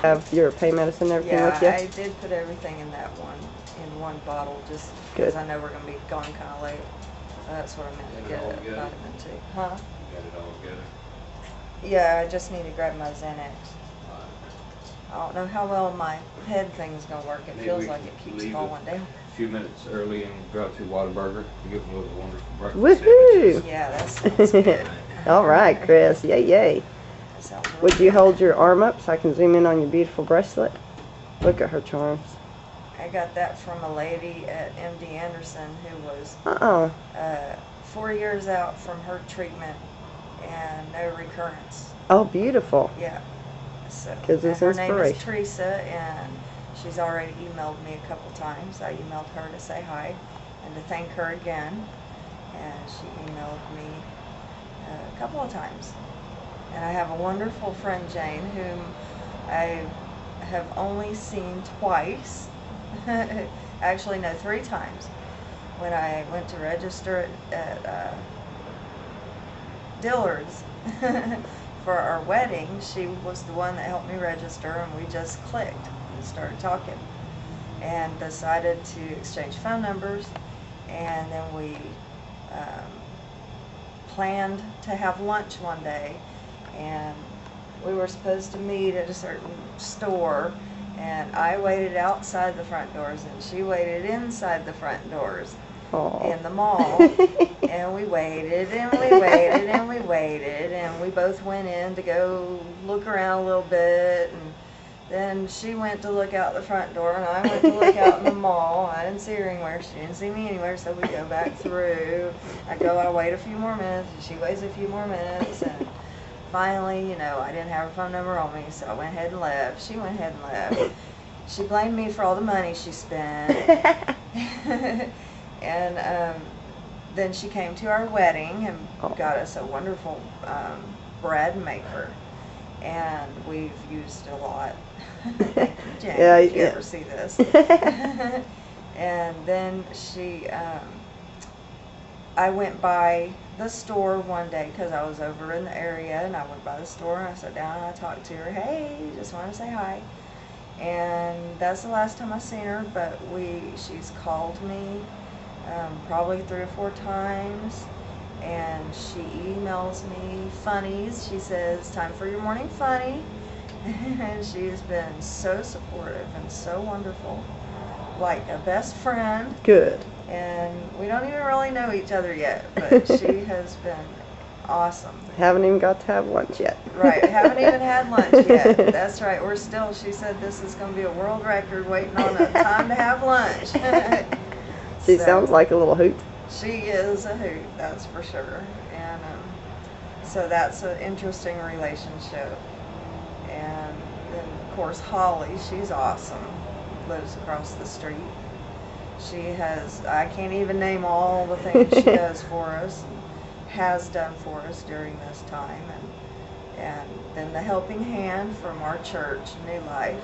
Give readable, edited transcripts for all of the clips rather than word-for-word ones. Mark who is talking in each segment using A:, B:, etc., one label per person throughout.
A: Have your pain medicine and everything with you?
B: Yeah, I did put everything in one bottle just because I know we're going to be going kind of late. That's what I meant to get a vitamin T. Huh?
C: You got it all together?
B: Yeah, I just need to grab my Xanax. I don't know how well my head thing's going to work. It feels like it keeps falling down.
C: A few minutes early and go out to Whataburger to get one of those wonderful breakfast
A: Woohoo!
C: sandwiches.
B: Yeah, that sounds good.
A: All right, Chris. Yay, yay.
B: That sounds really
A: Would you
B: good.
A: hold your arm up so I can zoom in on your beautiful bracelet? Look at her charms.
B: I got that from a lady at MD Anderson who was 4 years out from her treatment and no recurrence.
A: Oh, beautiful.
B: Yeah. So,
A: 'Cause it's
B: her name is
A: inspiration.
B: Teresa, and she's already emailed me a couple times. I emailed her to say hi and to thank her again, and she emailed me a couple of times. And I have a wonderful friend, Jane, whom I have only seen twice. Actually, no, 3 times. When I went to register at Dillard's for our wedding, she was the one that helped me register, and we just clicked and started talking and decided to exchange phone numbers, and then we planned to have lunch one day, and we were supposed to meet at a certain store, and I waited outside the front doors and she waited inside the front doors in the mall. And we waited and we waited and we waited, and we both went in to go look around a little bit, and then she went to look out the front door and I went to look out in the mall. I didn't see her anywhere, she didn't see me anywhere, so we go back through. I wait a few more minutes, and she waits a few more minutes, and finally, you know, I didn't have her phone number on me, so I went ahead and left. She went ahead and left. She blamed me for all the money she spent. And then she came to our wedding and got us a wonderful bread maker, and we've used a lot. Jen, if you ever see this. And then I went by the store one day because I was over in the area, and I went by the store and I sat down and I talked to her. Hey, just want to say hi. And that's the last time I've seen her, but she's called me probably 3 or 4 times, and she emails me funnies. She says, time for your morning funny. And she's been so supportive and so wonderful, like a best friend.
A: Good.
B: And we don't even really know each other yet, but she has been awesome.
A: Haven't even got to have lunch yet.
B: Right, haven't even had lunch yet. That's right, she said this is going to be a world record, waiting on a time to have lunch.
A: She sounds like a little hoot.
B: She is a hoot, that's for sure. And so that's an interesting relationship. And then, of course, Holly, she's awesome, lives across the street. She has, I can't even name all the things she does for us, and has done for us during this time. And then the helping hand from our church, New Life.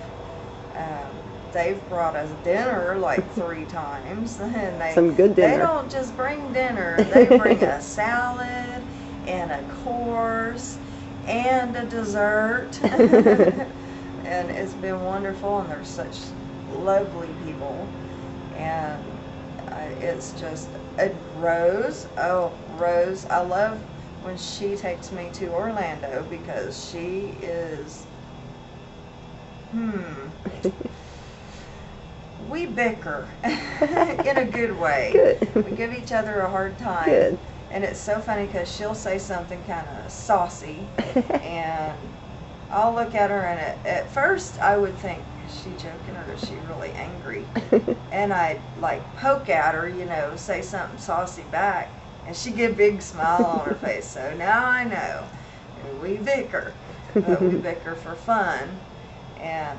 B: They've brought us dinner like 3 times. And
A: some good dinner.
B: They don't just bring dinner, they bring a salad and a course and a dessert. And it's been wonderful, and they're such lovely people. And it's just Rose. Oh, Rose, I love when she takes me to Orlando, because she is we bicker in a good way.
A: Good.
B: We give each other a hard time.
A: Good.
B: And it's so funny because she'll say something kind of saucy, and I'll look at her, and at first I would think, is she joking or is she really angry? And I'd like poke at her, you know, say something saucy back, and she'd get a big smile on her face. So now I know we bicker, but we bicker for fun. And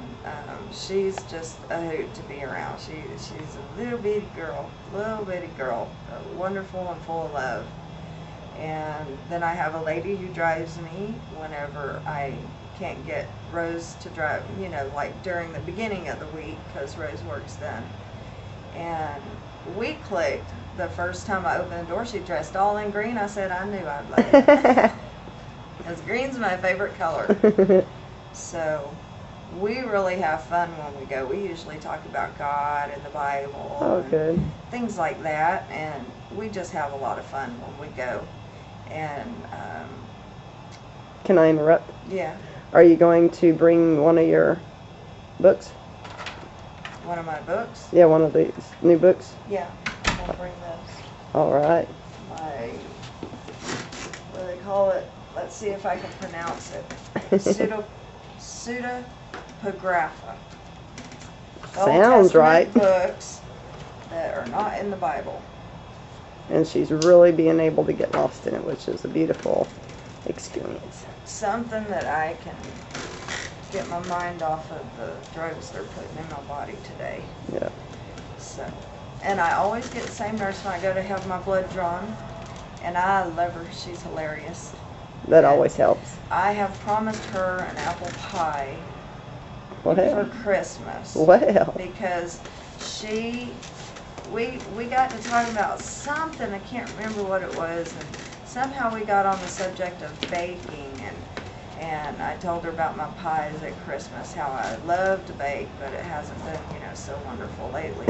B: she's just a hoot to be around. She's a little bitty girl, wonderful and full of love. And then I have a lady who drives me whenever I can't get Rose to drive, you know, like during the beginning of the week, because Rose works then. And we clicked the first time I opened the door. She dressed all in green. I said I knew I'd like it, because green's my favorite color. So we really have fun when we go. We usually talk about God and the Bible
A: Oh,
B: and
A: good.
B: things like that, and we just have a lot of fun when we go. And
A: Can I interrupt?
B: yeah,
A: Are you going to bring one of your books?
B: one of my books.
A: Yeah, one of these new books.
B: Yeah, I'll bring those.
A: All right.
B: My, what do they call it? Let's see if I can pronounce it. Pseudepigrapha.
A: Sounds right.
B: Books that are not in the Bible.
A: And she's really being able to get lost in it, which is a beautiful experience.
B: Something that I can get my mind off of the drugs they're putting in my body today.
A: Yeah.
B: So, and I always get the same nurse when I go to have my blood drawn, and I love her. She's hilarious.
A: That always helps.
B: I have promised her an apple pie for
A: Well,
B: Christmas.
A: well.
B: Because we got to talk about something, I can't remember what it was, and somehow we got on the subject of baking, and I told her about my pies at Christmas, how I love to bake, but it hasn't been, so wonderful lately.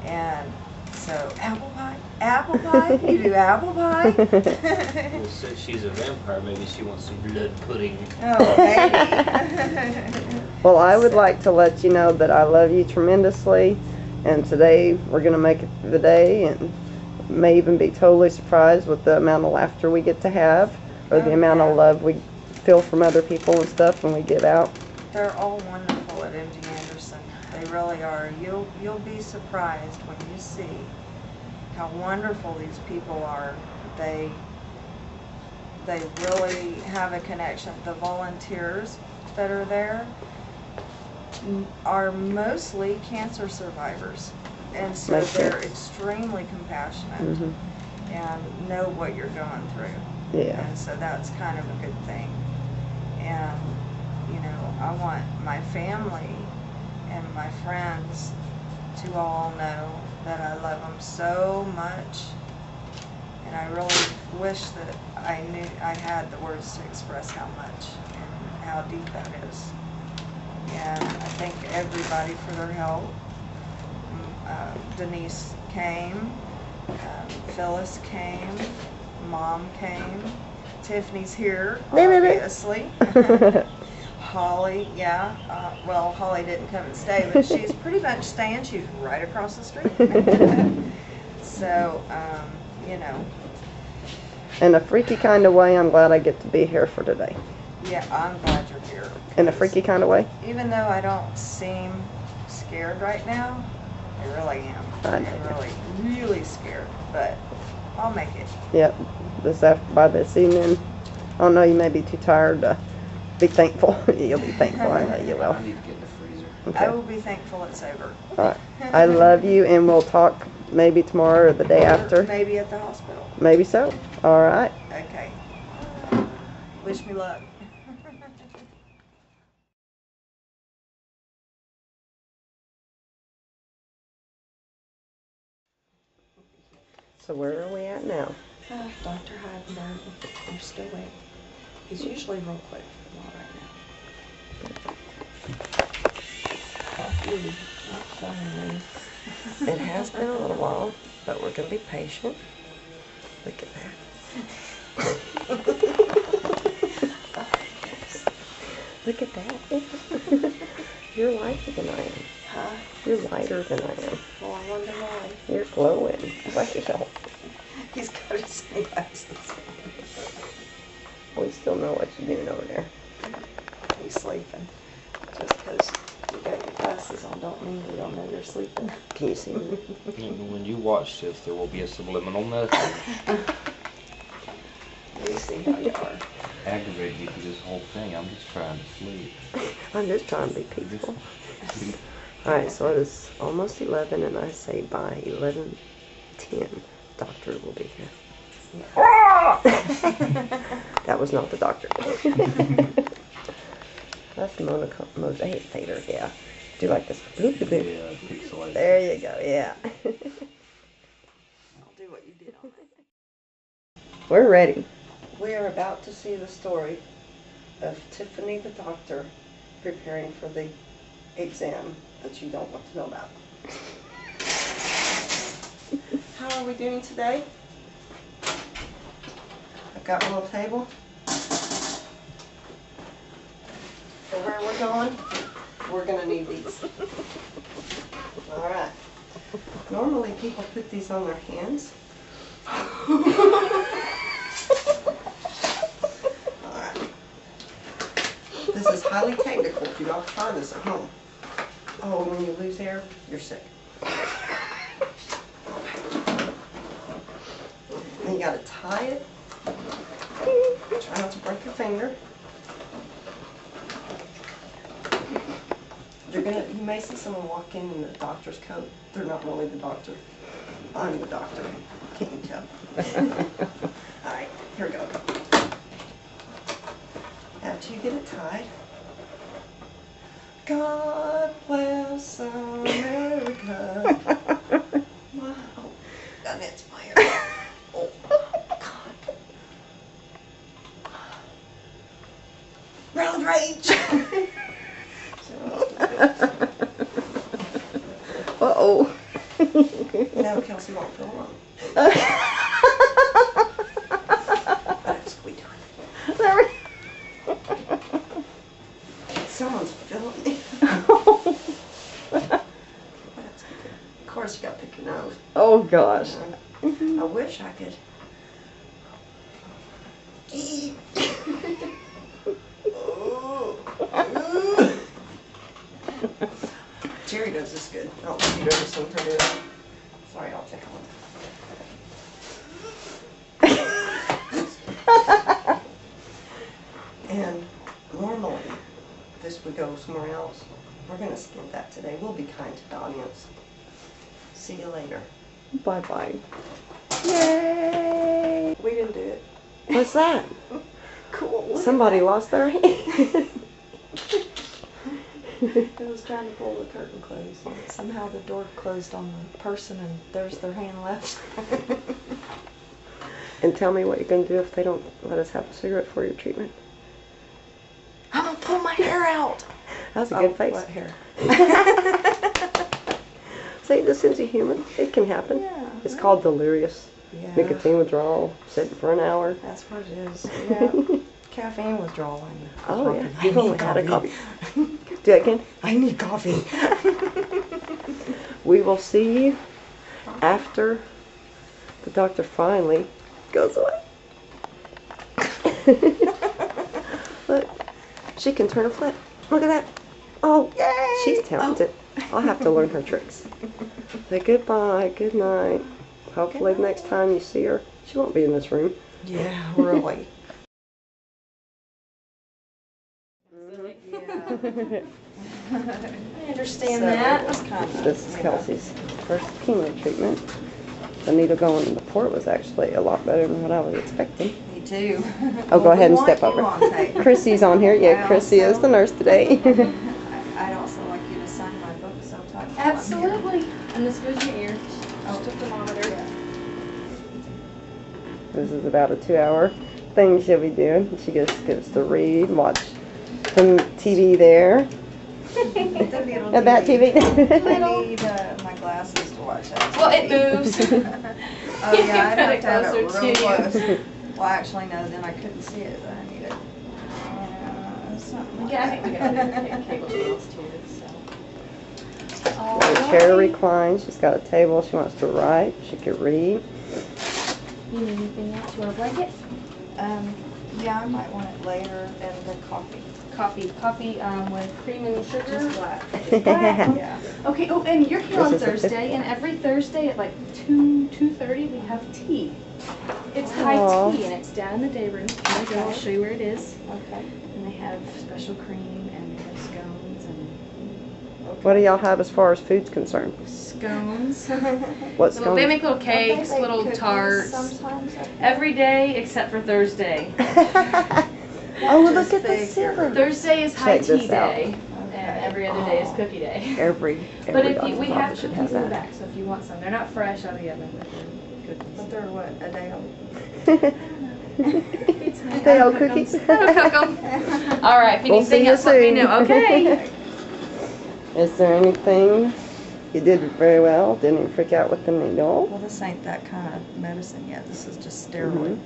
B: And so, apple pie, you do apple pie?
D: Well, since she's a vampire, maybe she wants some blood pudding.
B: Oh, maybe.
A: Well, I would like to let you know that I love you tremendously, and today we're going to make it through the day, and may even be totally surprised with the amount of laughter we get to have, or the amount of love we feel from other people and stuff when we get out.
B: They're all wonderful at MD Anderson. They really are. You'll be surprised when you see how wonderful these people are. They really have a connection. The volunteers that are there are mostly cancer survivors, and so
A: Makes
B: they're
A: sense.
B: extremely compassionate
A: Mhm.
B: and know what you're going through.
A: Yeah.
B: And so that's kind of a good thing. And I want my family and my friends to all know that I love them so much, and I really wish that I knew I had the words to express how much and how deep that is. And I thank everybody for their help. Denise came, Phyllis came, Mom came, Tiffany's here, obviously. Holly, yeah. Well, Holly didn't come and stay, but she's pretty much staying. She's right across the street. So,
A: In a freaky kind of way, I'm glad I get to be here for today.
B: yeah, I'm glad you're here.
A: In a freaky kind of way?
B: Even though I don't seem scared right now, I really am.
A: I know.
B: I'm really scared, but I'll make it.
A: Yep. By this evening, I don't know, you may be too tired to be thankful. You'll be thankful, I know you will.
C: I need to get in the freezer.
A: Okay.
B: I will be thankful it's over.
A: All right. I love you, and we'll talk maybe tomorrow or the day after.
B: Maybe at the hospital.
A: Maybe so. All right.
B: Okay. Wish me luck.
A: So where are we at now?
B: Dr. Heidenberg, you're still waiting. He's usually real quick for the law right now. Not funny.
A: It has been a little while, but we're going to be patient. Look at that. Look at that. You're lighter than I am.
B: Huh?
A: You're lighter than I am.
B: Well, I wonder why.
A: You're glowing. Wow.
B: He's got his sunglasses.
A: We still know what you're doing over there.
B: He's sleeping. Just because you got your glasses on don't mean we don't know you're sleeping.
A: Can you see me?
C: When you watch this, there will be a subliminal message.
B: We see how you are.
C: Aggravated me through this whole thing. I'm just trying to sleep.
A: I'm just trying to be peaceful. Alright, so it is almost 11, and I say by 11:10, doctor will be here. That was not the doctor. That's the mosaic theater, yeah. Do you like this?
C: Pixelated.
A: There you go, yeah.
B: I'll do what you did on it.
A: We're ready.
B: We are about to see the story of Tiffany the doctor
A: preparing for the exam that you don't want to know about. How are we doing today? I've got a little table. For where we're going, we're going to need these. All right. Normally people put these on their hands. All right. This is highly technical. You don't try this at home. Oh, when you lose air, you're sick. And you got to tie it. Try not to break your finger. You may see someone walk in a doctor's coat. They're not really the doctor. I'm the doctor. Can't you tell? All right, here we go. After you get it tied, God bless America. Wow, that net's fire. Oh, God. Road rage. Uh-oh. Now Kelsey won't feel wrong. That's what we do. Someone's filming me. Of course you got to pick your nose.
E: Oh gosh.
A: I wish I could. Jerry does this good. I don't think you've ever seen her do it. Sorry, I'll take one. And normally, this would go somewhere else. We're going to skip that today. We'll be kind to the audience. See you later.
E: Bye-bye. Yay!
A: We didn't do it.
E: What's that?
A: Cool.
E: Somebody lost their hand.
B: It was trying to pull the curtain closed. And somehow the door closed on the person and there's their hand left.
E: And tell me what you're going to do if they don't let us have a cigarette for your treatment.
B: I'm going to pull my hair out.
E: That's a good face.
B: What hair?
E: See, the sense of humor, it can happen.
B: Yeah.
E: It's called delirious.
B: Yeah.
E: Nicotine withdrawal, sitting for an hour.
B: That's what it is. Yeah. Caffeine withdrawal.
E: Oh, yeah.
B: I
E: You've
B: need
E: only had a
B: coffee.
E: coffee. Do that again.
B: I need coffee.
E: We will see you after the doctor finally goes away. Look, she can turn a flip. Look at that. Oh,
B: Yay!
E: she's talented. I'll have to learn her tricks. Say goodbye, good night. Hopefully the next time you see her, she won't be in this room.
B: Yeah, really.
F: I understand that.
E: This is Kelsey's first chemo treatment. The needle going in the port was actually a lot better than what I was expecting.
B: Me too.
E: Oh, go ahead and step over. Chrissy's on here. Yeah, Chrissy is the nurse today.
B: I'd also like you to sign my book so Todd.
F: Absolutely. And this goes in your ear. Just a thermometer.
E: This is about a 2-hour thing she'll be doing. She just gets to read, watch some TV there. About TV.
B: I need my glasses to watch that.
F: Well, it moves.
B: Oh yeah, I'd
F: Put
B: have
F: it
B: to have it
F: closer
B: real
F: to you.
B: close. Well, actually, no, then I couldn't see it. Then I need it. Something like
F: Yeah, I think we
B: that.
F: got cable channels too, so.
E: The chair reclines. She's got a table. She wants to write. She could read.
F: You need anything else? You want a blanket?
B: Yeah, I might want it later, and the coffee.
F: Coffee with cream and sugar.
B: Just black.
F: Yeah. Okay. Oh, and you're here on
E: This is a
F: Thursday, and every Thursday at like 2:30 we have tea. It's
E: Aw.
F: high tea, and it's down in the day room. I'll show you where it is.
B: Okay.
F: And they have special cream, and they have scones and
E: What do y'all have as far as food's concerned?
F: scones.
E: What's
F: Little, they
E: going
F: make little cakes, little tarts.
B: Sometimes.
F: Every day except for Thursday.
E: Oh, look at the silver.
F: Thursday is high
E: Check this
F: tea
E: out.
F: day, and every other day is cookie day.
E: Every
F: But if
E: doctor's
F: you, we have
E: office should
F: cookies in the
E: that.
F: back, so if you want some, they're not fresh out of the oven, but they're good
B: But
F: ones.
B: they're what, a day old?
F: It's
A: Hey, old cookie.
F: All right, if
A: We'll see
F: anything
A: you
F: else, let me
A: soon.
F: know. Okay.
A: Is there anything you did very well? Didn't even freak out with the needle?
B: Well, this ain't that kind of medicine yet. This is just steroid.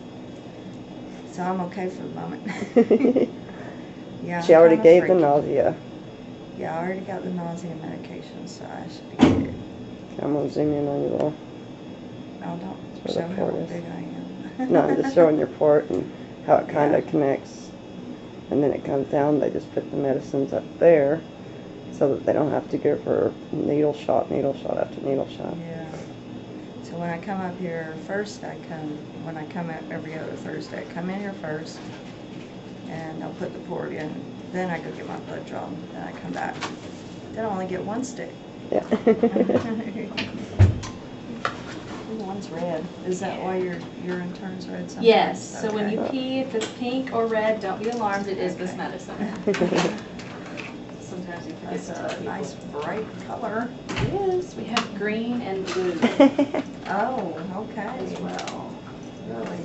B: So I'm okay for the moment. Yeah.
A: She
B: I'm
A: already
B: kinda
A: gave the
B: freaky.
A: nausea.
B: Yeah, I already got the nausea medication, so I should be good.
A: I'm gonna zoom in on your little.
B: Oh, don't
A: That's
B: show
A: where the
B: how
A: port is.
B: big I am.
A: No, I'm just showing your port and how it kind of
B: Yeah.
A: connects. And then it comes down. They just put the medicines up there so that they don't have to give her needle shot after needle shot.
B: Yeah. So when I come up here first, when I come out every other Thursday, I come in here first, and I'll put the port in. Then I go get my blood drawn. Then I come back. Then I only get one stick.
A: Yeah.
B: Ooh, one's red. Is that why your urine turns red sometimes?
F: Yes, so when
B: Okay.
F: you pee, if it's pink or red, don't be alarmed, it is this medicine. Sometimes you forget
B: That's
F: to tell
B: a
F: people.
B: nice bright color.
F: It is, we have green and blue
B: Oh, okay.
F: as well.
B: Really?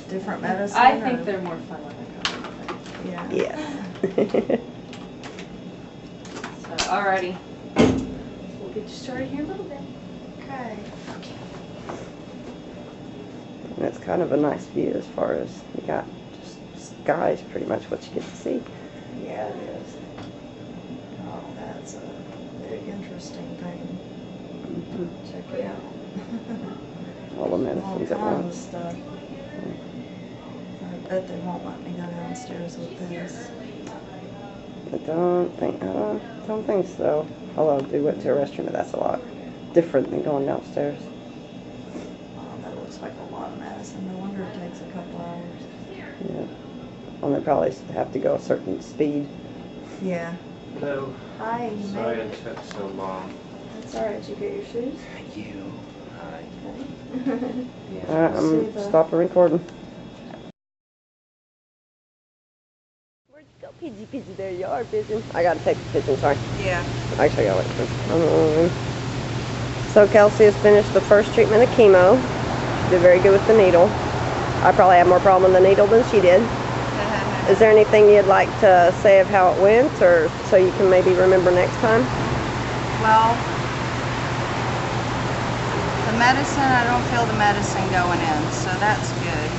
B: Different medicine?
F: I think
B: or-
F: they're more fun when they come.
B: Yeah.
A: Yes.
F: So, alrighty. We'll get you started here in a little bit.
B: Okay.
A: And it's kind of a nice view as far as you got just sky's pretty much what you get to see.
B: Yeah, it is. Oh, that's a very interesting thing.
A: Mhm.
B: Check it out.
A: All the
B: All
A: medicines at
B: kinds of
A: once.
B: stuff. I bet they won't let me go downstairs with this.
A: I don't think so. Although I do went to a restroom, but that's a lot different than going downstairs.
B: Oh, that looks like a lot of medicine. No wonder it takes a couple hours.
A: Yeah. And they probably have to go a certain speed.
B: Yeah.
D: Hello.
B: Hi, you
D: Sorry
B: made
D: it
B: it.
D: took so long.
B: That's all right. Did you get your shoes?
D: You. Hi.
B: Okay.
D: Yeah.
A: Alright,
B: See
A: I'm
B: the-
A: stopping recording. Where'd you go, Pidgey? There you are, pigeon. I gotta take the pigeon, sorry.
B: Yeah.
A: Actually, I gotta wait for him. So Kelsey has finished the first treatment of chemo. She did very good with the needle. I probably had more problem with the needle than she did. Is there anything you'd like to say of how it went, or so you can maybe remember next time?
B: Well, the medicine, I don't feel the medicine going in, so that's good.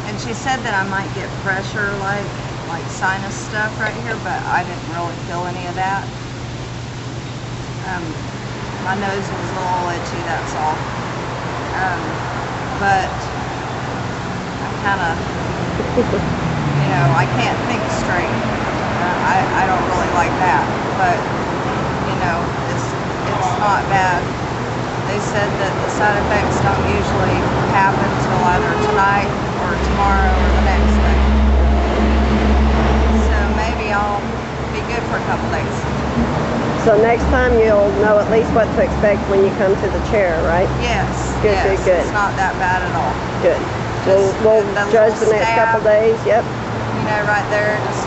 B: And she said that I might get pressure, like sinus stuff right here, but I didn't really feel any of that. My nose was a little itchy, that's all. But I kind of, I can't think straight. I don't really like that, but it's not bad. They said that the side effects don't usually happen till either tonight or tomorrow or the next day. So maybe I'll be good for a couple days.
A: So next time you'll know at least what to expect when you come to the chair, right?
B: Yes.
A: Good,
B: yes,
A: good, good.
B: It's not that bad at all.
A: Good.
B: Just
A: We'll
B: the
A: judge
B: little
A: the next
B: stab.
A: couple days. Yep.
B: Right there, just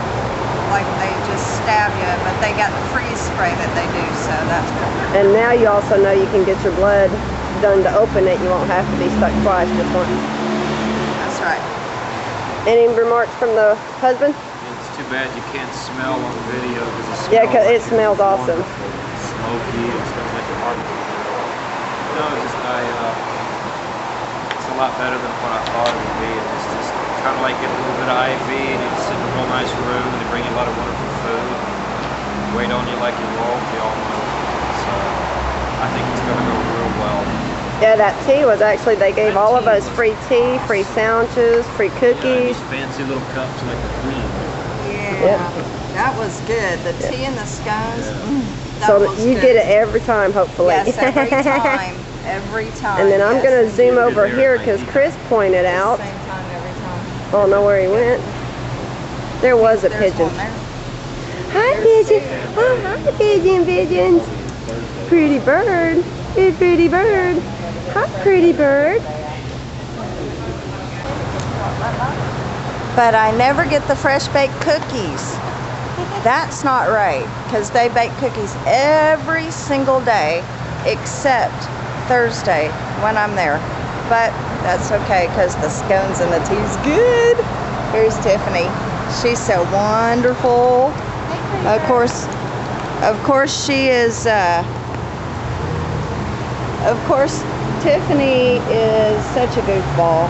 B: like they just stab you, but they got the freeze spray that they do, so that's good.
A: And now you also know you can get your blood done to open it. You won't have to be stuck twice, just once.
B: That's right.
A: Any remarks from the husband?
C: It's too bad you can't smell on the video because
A: Yeah, 'cause it smells awesome.
C: Smoky and smells like a barbecue. No, it's just it's a lot better than what I thought it would be. It's just kind of like getting a little bit of IV, and you sit in a real nice room, and they bring you a lot of wonderful food, wait on you like you're royalty almost. So I think it's going to go real well.
A: Yeah, that tea was actually, they gave all of us free tea, free sandwiches, free
C: Yeah,
A: cookies.
C: these fancy little cups like the Queen.
B: Yeah,
A: Yep.
B: that was good. The tea and the scones, that
A: So
B: was
A: you
B: good.
A: get it every time, hopefully.
B: Yes, every time. Every time.
A: And then I'm
B: yes,
A: going to
B: and
A: zoom
C: You're
A: over
C: there
A: here
C: at
A: because
C: 19.
A: Chris pointed out.
B: Same time every time.
A: I don't know where he went. There was a
B: There's
A: pigeon.
B: one there.
A: Hi, pigeon. Oh, hi, pigeons. Pretty bird. Hey, pretty bird. Hi, pretty bird.
B: But I never get the fresh baked cookies. That's not right, because they bake cookies every single day except Thursday when I'm there. But That's okay, because the scones and the tea's good. Here's Tiffany. She's so wonderful. Of course she is, of course, Tiffany is such a goofball.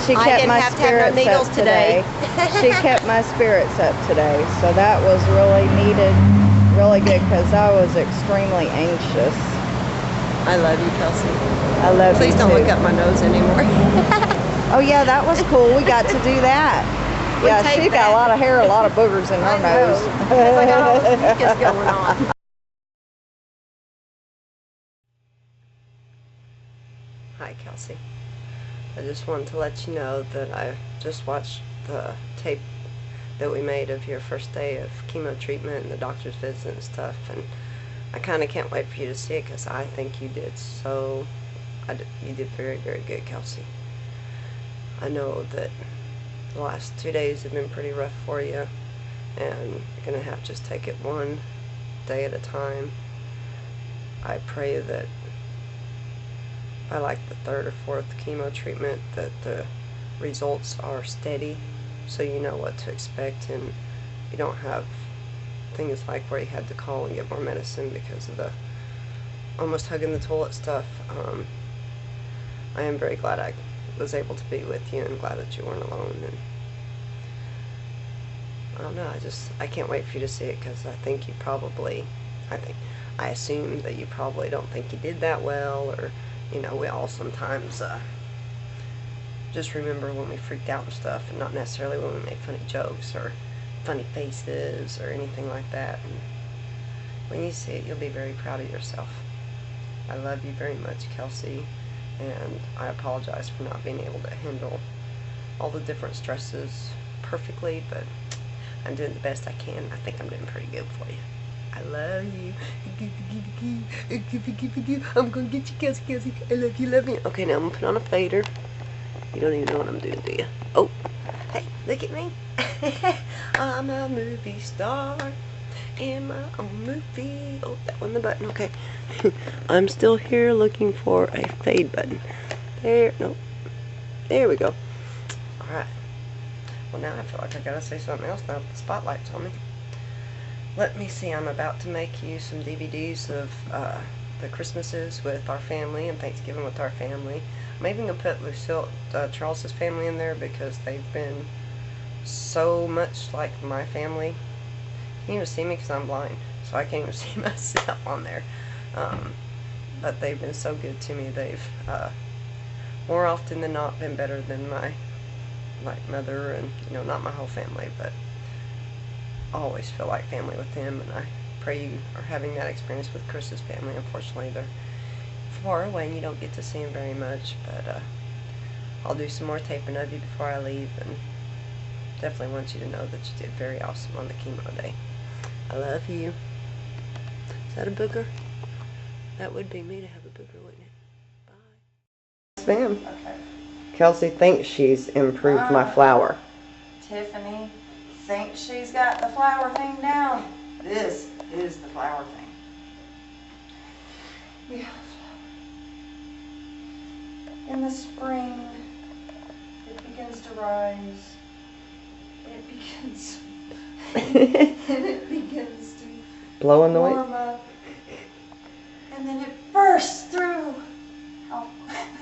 B: She kept my spirits up today. She kept my spirits up today, so that was really needed, really good, because I was extremely anxious.
E: I love you, Kelsey.
B: I love you too.
E: Please don't look up my nose anymore.
B: Oh yeah, that was cool. We got to do that. Yeah, she got a lot of hair, a lot of boogers in her nose.
E: Because I got all this mucus going on. Hi, Kelsey. I just wanted to let you know that I just watched the tape that we made of your first day of chemo treatment and the doctor's visit and stuff, and I kind of can't wait for you to see it because I think you did you did very, very good, Kelsey. I know that the last 2 days have been pretty rough for you, and you're going to have to just take it one day at a time. I pray that by like the third or fourth chemo treatment that the results are steady, so you know what to expect and you don't have things like where you had to call and get more medicine because of the almost hugging the toilet stuff. I am very glad I was able to be with you and glad that you weren't alone, and I don't know, I can't wait for you to see it because I assume that you probably don't think you did that well, or you know, we all sometimes just remember when we freaked out and stuff, and not necessarily when we made funny jokes or funny faces or anything like that. And when you see it, you'll be very proud of yourself. I love you very much, Kelsey, and I apologize for not being able to handle all the different stresses perfectly, but I'm doing the best I can. I think I'm doing pretty good for you. I love you. I'm gonna get you, Kelsey. I love you, love you. Okay, now I'm gonna put on a fader. You don't even know what I'm doing, do you? Oh, hey, look at me. I'm a movie star in my own movie. Oh, that wasn't the button. Okay. I'm still here looking for a fade button. There, no. There we go. Alright. Well, now I feel like I gotta say something else now that the spotlight's on me. Let me see, I'm about to make you some DVDs of the Christmases with our family and Thanksgiving with our family. I'm even going to put Lucille, Charles's family in there because they've been so much like my family. You can't even see me because I'm blind, so I can't even see myself on there. But they've been so good to me. They've, more often than not, been better than my mother and, you know, not my whole family, but I always feel like family with them, and I pray you are having that experience with Chris's family. Unfortunately, they're far away and you don't get to see them very much, but I'll do some more taping of you before I leave, and definitely want you to know that you did very awesome on the chemo day. I love you. Is that a booger? That would be me to have a booger, wouldn't it? Bye.
A: Ma'am.
B: Okay.
A: Kelsey thinks she's improved my flower.
B: Tiffany thinks she's got the flower thing down. This is the flower thing. We have a flower. In the spring, it begins to rise. It begins to
A: Blow in the wind.
B: warm up. And then it bursts through. Oh.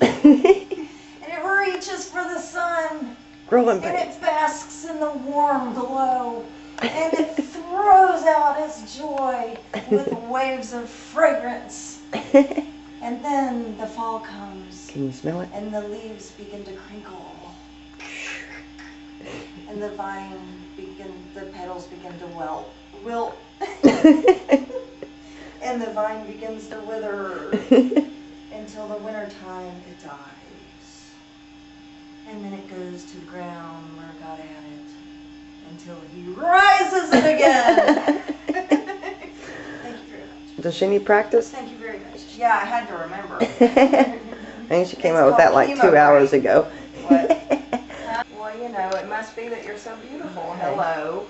B: And it reaches for the sun.
A: Growing
B: And
A: pains.
B: it basks in the warm glow, and it throws out its joy with waves of fragrance. And then the fall comes.
A: Can you smell it?
B: And the leaves begin to crinkle. And the petals begin to wilt. And the vine begins to wither until the winter time it dies. And then it goes to the ground where God had it until he rises it again. Thank you very much.
A: Does she need practice?
B: Thank you very much. Yeah, I had to remember.
A: I think she came
B: It's
A: up with that
B: called
A: like
B: chemo
A: 2 hours
B: brain.
A: ago.
B: What? Well, you know, it must be that you're so beautiful. Hello.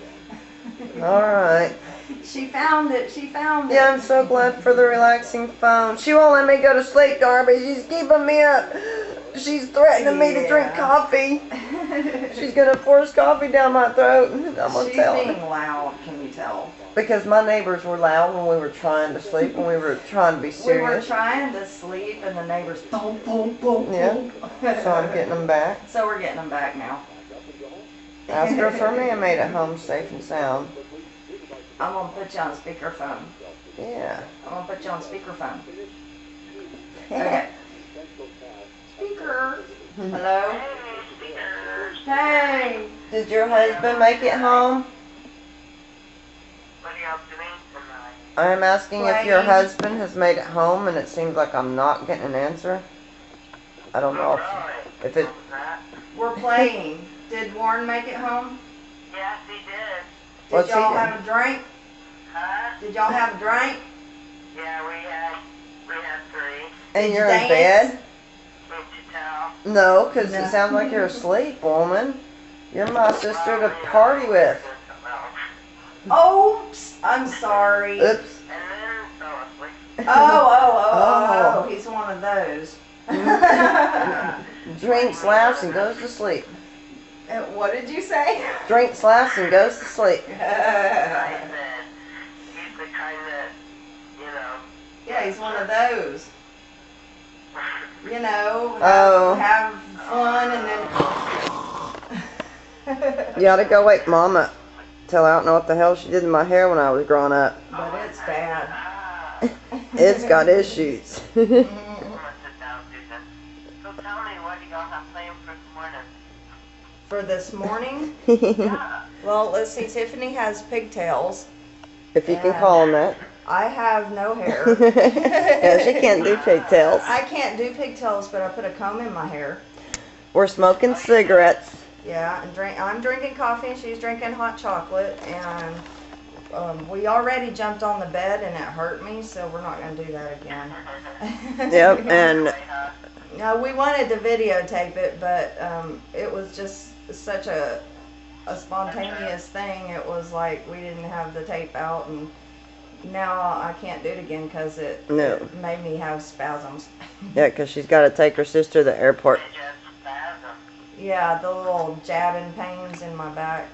A: All right.
B: She found it. She found it.
A: Yeah, I'm so glad for the relaxing phone. She won't let me go to sleep, Darby. She's keeping me up. She's threatening me to drink
B: Yeah.
A: coffee. She's gonna force coffee down my throat. I'm gonna
B: She's
A: tell
B: being
A: her.
B: loud, can you tell?
A: Because my neighbors were loud when we were trying to sleep, when we were trying to be
B: We were
A: serious.
B: trying to sleep and the neighbors boom, boom, boom,
A: Yeah.
B: boom.
A: So I'm getting them back.
B: So we're getting them back now.
A: Ask her for me. I made it home safe and sound.
B: I'm gonna put you on speakerphone.
A: Yeah.
B: I'm gonna put you on speakerphone. Okay. Speaker. Hello? Hey.
A: Did your husband make it home? I'm asking if your husband has made it home, and it seems like I'm not getting an answer. I don't know if it.
B: We're playing. Did Warren make it home?
G: Yes, he did.
B: Did
A: What's he
B: y'all
A: doing?
B: have a drink?
G: Huh?
B: Did y'all have a drink?
G: Yeah, we had 3.
A: And
B: Did
A: you're
B: you
A: in
B: dance?
A: bed?
G: Did you tell?
A: No, because
B: No.
A: it sounds like you're asleep, woman. You're my sister to party with.
B: Oops. I'm sorry.
A: Oops.
G: And then fell asleep.
B: Oh. He's one of those.
A: Drinks, laughs, and goes to sleep.
B: What did you say?
A: Drinks, laughs, and goes to sleep.
G: I said, he's the kind that, you know.
B: Yeah, he's one of those. You know,
A: Oh.
B: have fun and then.
A: You ought to go wake Mom up. Tell her I don't know what the hell she did to my hair when I was growing up.
B: But it's bad.
A: It's got issues.
G: I'm gonna sit down, Susan. So tell me, what do y'all have planned for this morning?
B: For this morning?
G: Yeah.
B: Well, let's see. Tiffany has pigtails.
A: If you can call them that.
B: I have no hair.
A: Yeah, she can't do pigtails.
B: I can't do pigtails, but I put a comb in my hair.
A: We're smoking cigarettes.
B: Yeah, and I'm drinking coffee and she's drinking hot chocolate, and we already jumped on the bed and it hurt me, so we're not going to do that again.
A: Yep, and
B: No, we wanted to videotape it, but it was just such a spontaneous thing. It was like we didn't have the tape out, and now I can't do it again because it made me have spasms.
A: yeah, because she's got to take her sister to the airport.
G: Did you have spasm?
B: Yeah, the little jabbing pains in my back.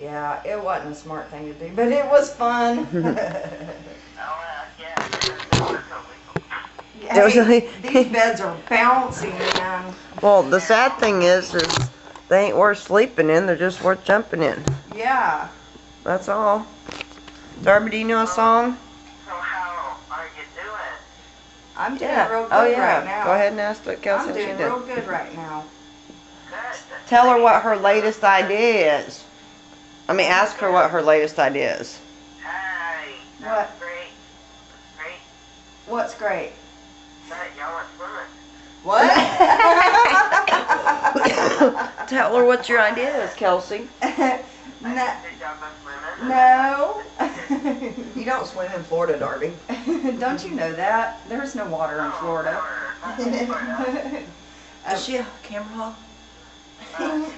B: Yeah, it wasn't a smart thing to do, but it was fun.
G: Oh, yeah.
B: Hey, these beds are bouncy, man.
A: Well, the sad thing is they ain't worth sleeping in. They're just worth jumping in.
B: Yeah.
A: That's all. Darby, do you know a song?
G: So how are you doing?
B: I'm doing real good
A: Oh, yeah.
B: right now.
A: Go ahead and ask what Kelsey
B: I'm
A: she
B: doing
A: did.
B: real good right now.
G: Good.
A: Tell her what her latest idea is. I mean, ask her what her latest idea is.
G: Hey,
B: What?
G: that's great. Great.
B: What's great?
G: That y'all are swimming.
B: What?
A: Tell her what your idea is, Kelsey.
B: No.
G: Did y'all go swimming?
B: No.
A: You don't swim in Florida, Darby.
B: Don't you know that? There's no water in Florida.
A: Is she a camera hog?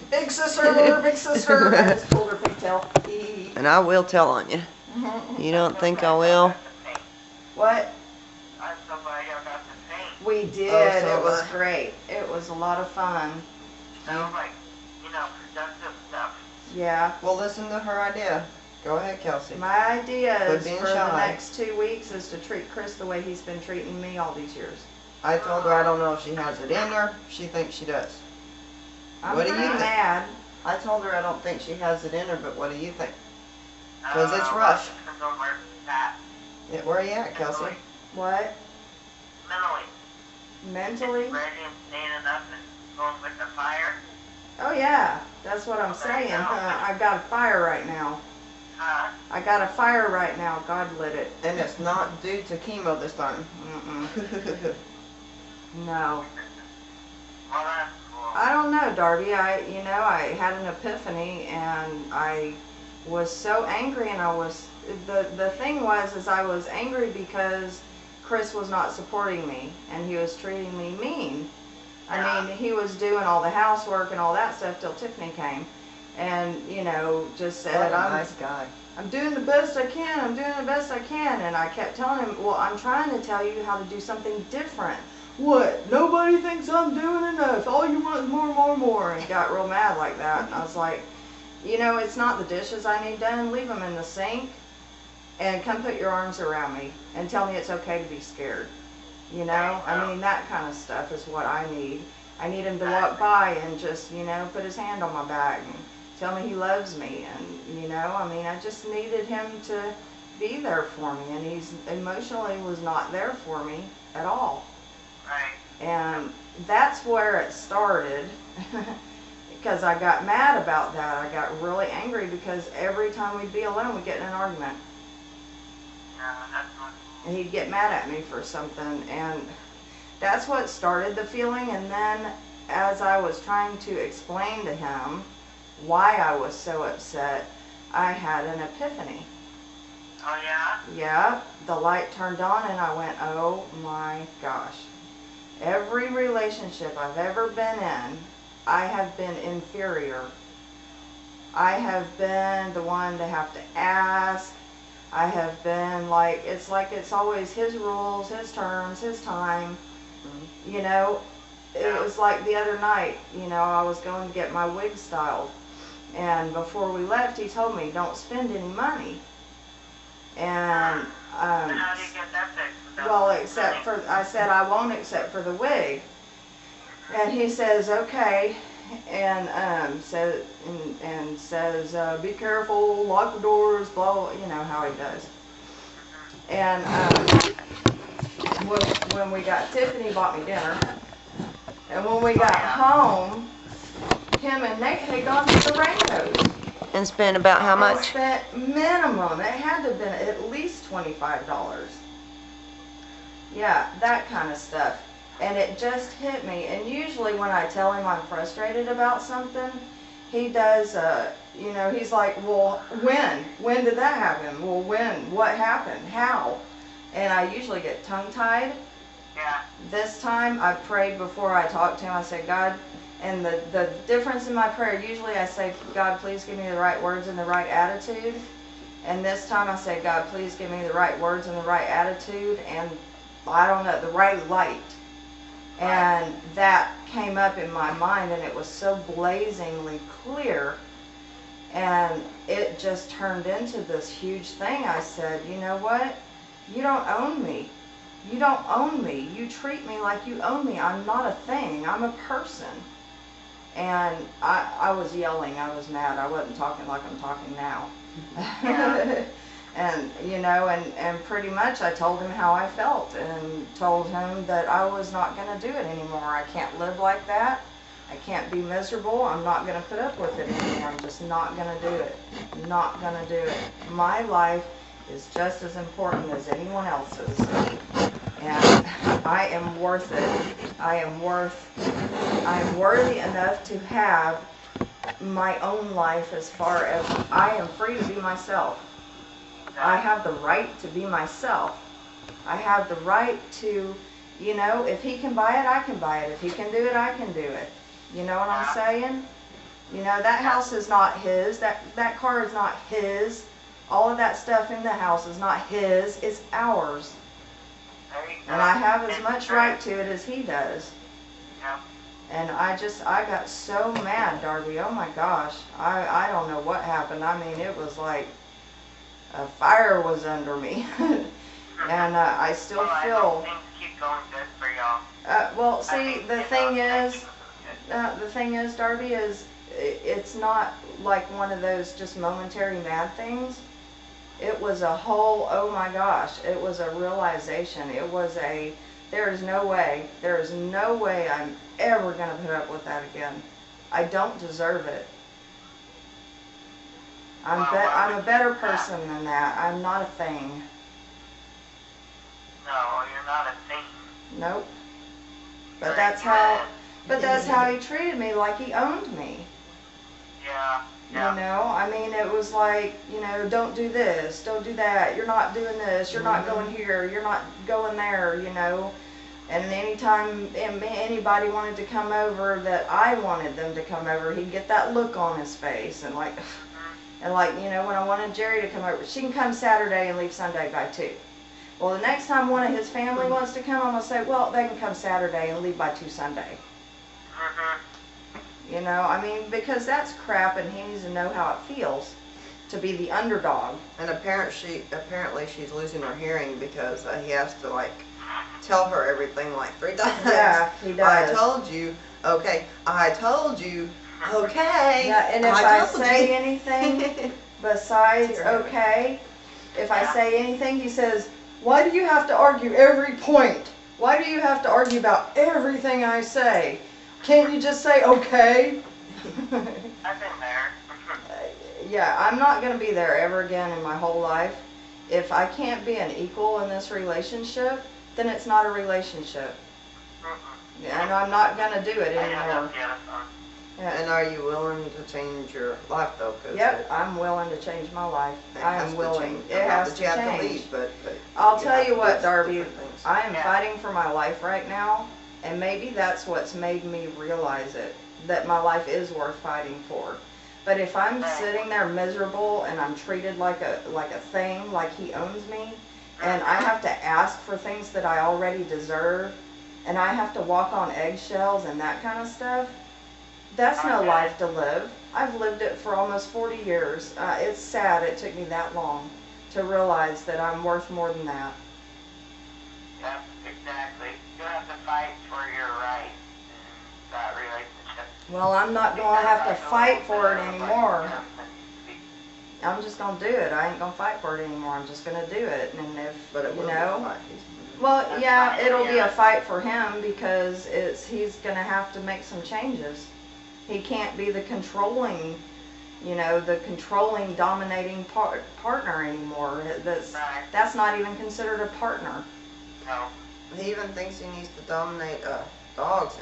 B: Big sister, big sister. I just pulled her pigtail.
A: And I will tell on you. You don't think I will?
B: What?
G: I'm so glad y'all got to paint.
B: We did.
A: Oh, so
B: It was
A: am I.
B: great. It was a lot of fun.
G: Sounds like, productive stuff.
B: Yeah.
A: Well, listen to her idea. Go ahead, Kelsey.
B: My idea
A: Quit
B: is
A: being
B: for the
A: shy.
B: next 2 weeks is to treat Chris the way he's been treating me all these years.
A: I told her I don't know if she has it in her. She thinks she does.
B: I'm
A: What do you
B: pretty
A: think?
B: mad.
A: I told her I don't think she has it in her, but what do you think? 'Cause it's rough.
G: Depends on where it's at.
A: Yeah, where are you at, Kelsey?
B: What?
G: Mentally.
B: Mentally?
G: Ready and standing up and going with the fire.
B: Oh yeah, that's what I'm saying. I've got a fire right now.
G: Huh?
B: I got a fire right now. God lit it.
A: And it's not due to chemo this time.
B: Mm-mm. No.
G: Well, that's cool.
B: I don't know, Darby. I had an epiphany, and I was so angry, and the thing was I was angry because Chris was not supporting me, and he was treating me mean. I mean, he was doing all the housework and all that stuff till Tiffany came, and, you know, just
E: What
B: said,
E: a nice guy.
B: I'm doing the best I can, I'm doing the best I can. And I kept telling him, well, I'm trying to tell you how to do something different. What? Nobody thinks I'm doing enough. All you want is more, more, more. And he got real mad like that. And I was like, you know, it's not the dishes I need done. Leave them in the sink and come put your arms around me and tell me it's okay to be scared. You know, I mean, that kind of stuff is what I need. I need him to walk by and just, you know, put his hand on my back and tell me he loves me. And, you know, I mean, I just needed him to be there for me. And he's emotionally was not there for me at all.
G: Right.
B: And that's where it started. Because I got mad about that. I got really angry because every time we'd be alone, we'd get in an argument.
G: Yeah, that's not
B: And he'd get mad at me for something. And that's what started the feeling. And then as I was trying to explain to him why I was so upset, I had an epiphany.
G: Oh, yeah?
B: Yeah, the light turned on and I went, oh my gosh. Every relationship I've ever been in, I have been inferior. I have been the one to have to ask. I have been like it's always his rules, his terms, his time. You know, it was like the other night, you know, I was going to get my wig styled. And before we left, he told me, don't spend any money. And,
G: How do you get that fixed?
B: well, except for, I said I won't except for the wig. And he says, okay, and says, be careful, lock the doors, blah, blah, you know how he does. And when we got, Tiffany bought me dinner, and when we got home, him and Nate had gone to the Rainbows.
E: And spent about how
B: I
E: much?
B: spent minimum, it had to have been at least $25. Yeah, that kind of stuff. And it just hit me. And usually when I tell him I'm frustrated about something, he does, you know, he's like, well, when? When did that happen? Well, when? What happened? How? And I usually get tongue-tied.
G: Yeah.
B: This time I prayed before I talked to him. I said, God, and the difference in my prayer, usually I say, God, please give me the right words and the right attitude. And this time I said, God, please give me the right words and the right attitude and, I don't know, the right light. And that came up in my mind, and it was so blazingly clear. And it just turned into this huge thing. I said, you know what? You don't own me. You don't own me. You treat me like you own me. I'm not a thing. I'm a person. And I was yelling. I was mad. I wasn't talking like I'm talking now.
G: Yeah.
B: And, you know, and pretty much I told him how I felt and told him that I was not going to do it anymore. I can't live like that. I can't be miserable. I'm not going to put up with it anymore. I'm just not going to do it. Not going to do it. My life is just as important as anyone else's. And I am worth it. I am worthy enough to have my own life as far as I am free to be myself. I have the right to be myself. I have the right to, you know, if he can buy it, I can buy it. If he can do it, I can do it. You know what I'm saying? You know, that house is not his. That car is not his. All of that stuff in the house is not his. It's ours. And I have as much right to it as he does.
G: Yeah.
B: And I got so mad, Darby. Oh my gosh. I don't know what happened. I mean, it was like a fire was under me. And I still
G: I
B: feel...
G: hope things keep going good for y'all.
B: well, see, the thing is, Darby, is it's not like one of those just momentary mad things. It was a whole, oh my gosh, it was a realization. It was there is no way I'm ever going to put up with that again. I don't deserve it. I'm a better person than that. I'm not a thing.
G: No, you're not a thing.
B: Nope. But that's how he treated me, like he owned me.
G: Yeah.
B: You know, I mean, it was like, you know, don't do this, don't do that, you're not doing this, you're not going here, you're not going there, you know. And anytime anybody wanted to come over that I wanted them to come over, he'd get that look on his face. And like, when I wanted Jerry to come over, she can come Saturday and leave Sunday by 2. Well, the next time one of his family wants to come, I'm going to say, well, they can come Saturday and leave by 2 Sunday. You know, I mean, because that's crap, and he needs to know how it feels to be the underdog.
A: And apparently she's losing her hearing because he has to, like, tell her everything like 3 times.
B: Yeah, he does.
A: I told you, okay. I told you, okay.
B: Yeah, and if I say anything besides okay, if I say anything, he says, why do you have to argue every point? Why do you have to argue about everything I say? Can't you just say okay?
G: I've been there.
B: Yeah, I'm not going to be there ever again in my whole life. If I can't be an equal in this relationship, then it's not a relationship. And I'm not going to do it anymore. Yeah.
A: And are you willing to change your life, though?
B: Yep, I'm willing to change my life. I'm willing. It has to
A: You have to
B: change.
A: leave, but
B: I'll tell you
A: have
B: what,
A: to do
B: Darby,
A: different things.
B: I am fighting for my life right now, and maybe that's what's made me realize it, that my life is worth fighting for. But if I'm sitting there miserable and I'm treated like a thing, like he owns me, and I have to ask for things that I already deserve, and I have to walk on eggshells and that kind of stuff, that's no life to live. I've lived it for almost 40 years. It's sad it took me that long to realize that I'm worth more than that.
G: Yep, exactly. You have to fight for your rights in that relationship.
B: Well, I'm not going to have to fight for it anymore. I'm just going to do it. I ain't going to fight for it anymore. I'm just going to do it. And if,
A: But it will be a fight.
B: well, yeah, it'll be a fight for him because he's going to have to make some changes. He can't be the controlling, dominating partner anymore. That's not even considered a partner.
G: No.
A: He even thinks he needs to dominate dogs.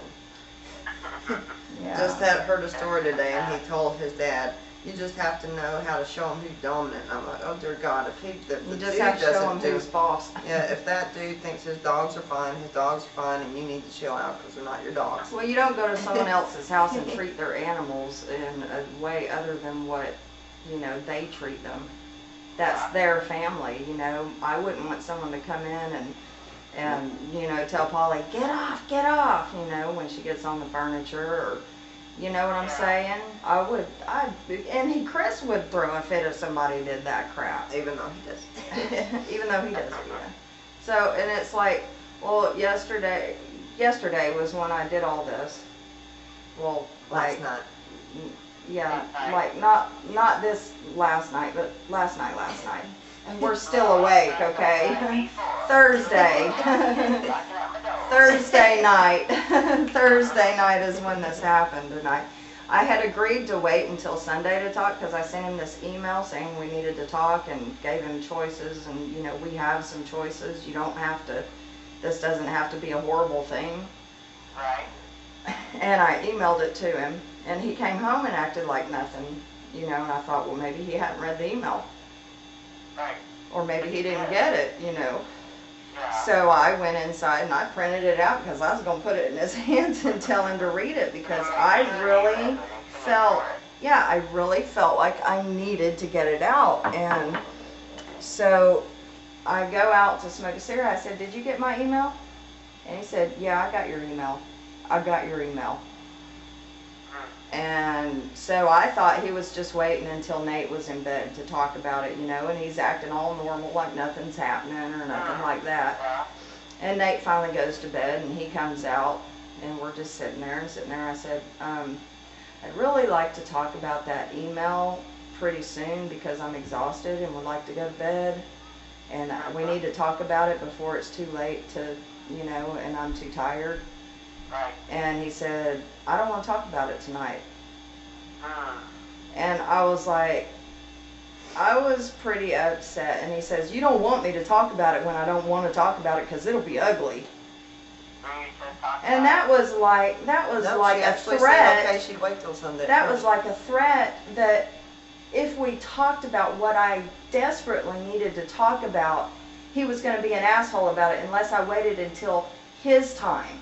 A: And
B: Yeah.
A: just heard a story today, and he told his dad, "You just have to know how to show him who's dominant." And I'm like, "Oh dear God, if the
B: You
A: dude
B: just have to show him
A: doesn't do,
B: who's boss.
A: yeah, if that dude thinks his dogs are fine, and you need to chill out because they're not your dogs."
B: Well, you don't go to someone else's house and treat their animals in a way other than what, they treat them. That's their family, I wouldn't want someone to come in and tell Polly, get off, when she gets on the furniture, or, you know what I'm saying? Chris would throw a fit if somebody did that crap.
A: Even though he does.
B: Even though he does, yeah. So, and it's like, well, yesterday was when I did all this. Well,
A: Last night.
B: yeah, like not this last night, but last night. And we're still awake, okay? Thursday. Thursday night. Thursday night is when this happened, and I had agreed to wait until Sunday to talk because I sent him this email saying we needed to talk and gave him choices, and we have some choices. You don't have to, this doesn't have to be a horrible thing.
G: Right.
B: And I emailed it to him, and he came home and acted like nothing, and I thought, well, maybe he hadn't read the email.
G: Right.
B: Or maybe he didn't get it,
G: Yeah.
B: So I went inside and I printed it out because I was going to put it in his hands and tell him to read it because I really felt like I needed to get it out. And so I go out to smoke a cigarette. I said, did you get my email? And he said, yeah, I got your email. And so I thought he was just waiting until Nate was in bed to talk about it, and he's acting all normal like nothing's happening or nothing like that. And Nate finally goes to bed and he comes out and we're just sitting there. I said, I'd really like to talk about that email pretty soon because I'm exhausted and would like to go to bed. And we need to talk about it before it's too late to, and I'm too tired.
G: Right.
B: And he said, I don't want to talk about it tonight. And I was like, I was pretty upset. And he says, you don't want me to talk about it when I don't want to talk about it because it'll be ugly. And that was like a threat.
A: Okay, she'd wait till Sunday.
B: That was like a threat that if we talked about what I desperately needed to talk about, he was going to be an asshole about it unless I waited until his time.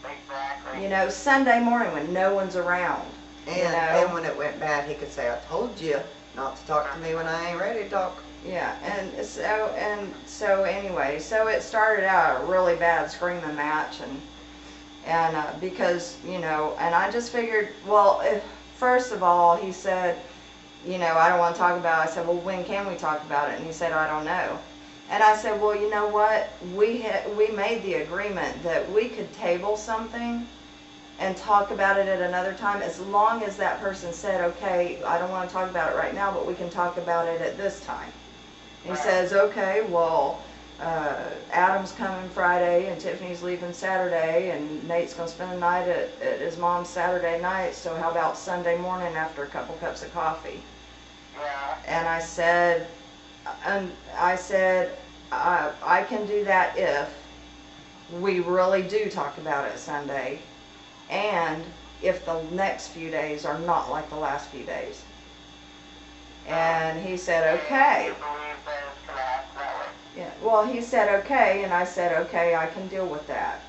G: Exactly.
B: You know, Sunday morning when no one's around.
E: And
B: you know?
E: then when it went bad, he could say, I told you not to talk to me when I ain't ready to talk.
B: Yeah, and so anyway, so it started out a really bad screaming match, and because, you know, and I just figured, well, first of all, he said, you know, I don't want to talk about it. I said, well, when can we talk about it? And he said, I don't know. And I said, well, you know what? We made the agreement that we could table something and talk about it at another time, as long as that person said, okay, I don't want to talk about it right now, but we can talk about it at this time. And he says, okay, well, Adam's coming Friday and Tiffany's leaving Saturday and Nate's going to spend the night at his mom's Saturday night, so how about Sunday morning after a couple cups of coffee?
G: Yeah.
B: And I said, I can do that if we really do talk about it Sunday, and if the next few days are not like the last few days. And he said, okay.
G: You believe that it's going to happen that way?
B: Yeah, well, he said, okay, and I said, okay, I can deal with that.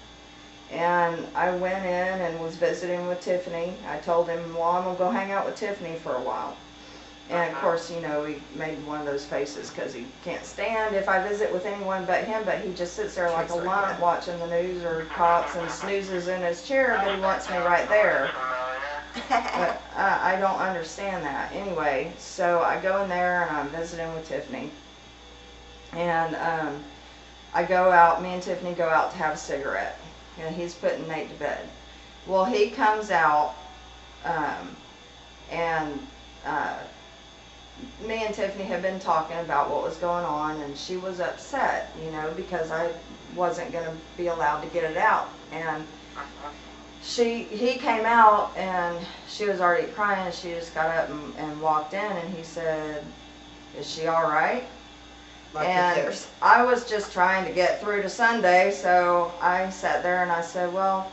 B: And I went in and was visiting with Tiffany. I told him, well, I'm going to go hang out with Tiffany for a while. And of course, you know, he made one of those faces because he can't stand if I visit with anyone but him, but he just sits there like a lump watching the news or cops and snoozes in his chair, but he wants me right there. But I don't understand that. Anyway, so I go in there and I'm visiting with Tiffany. And I go out, me and Tiffany go out to have a cigarette. And he's putting Nate to bed. Well, he comes out and me and Tiffany had been talking about what was going on, and she was upset, you know, because I wasn't going to be allowed to get it out. And he came out and she was already crying. She just got up and walked in, and he said, is she all right?
E: Like
B: And I was just trying to get through to Sunday, so I sat there and I said, well,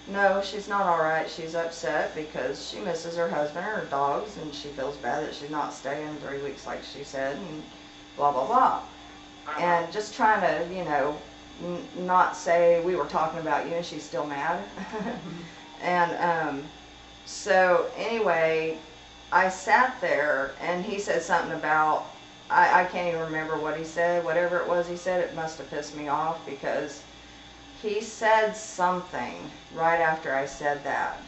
B: no, she's not all right. She's upset because she misses her husband and her dogs, and she feels bad that she's not staying 3 weeks like she said, and blah, blah, blah. And just trying to, you know, not say we were talking about you and she's still mad. And so anyway, I sat there and he said something about, I can't even remember what he said. Whatever it was he said, it must have pissed me off, because he said something right after I said that.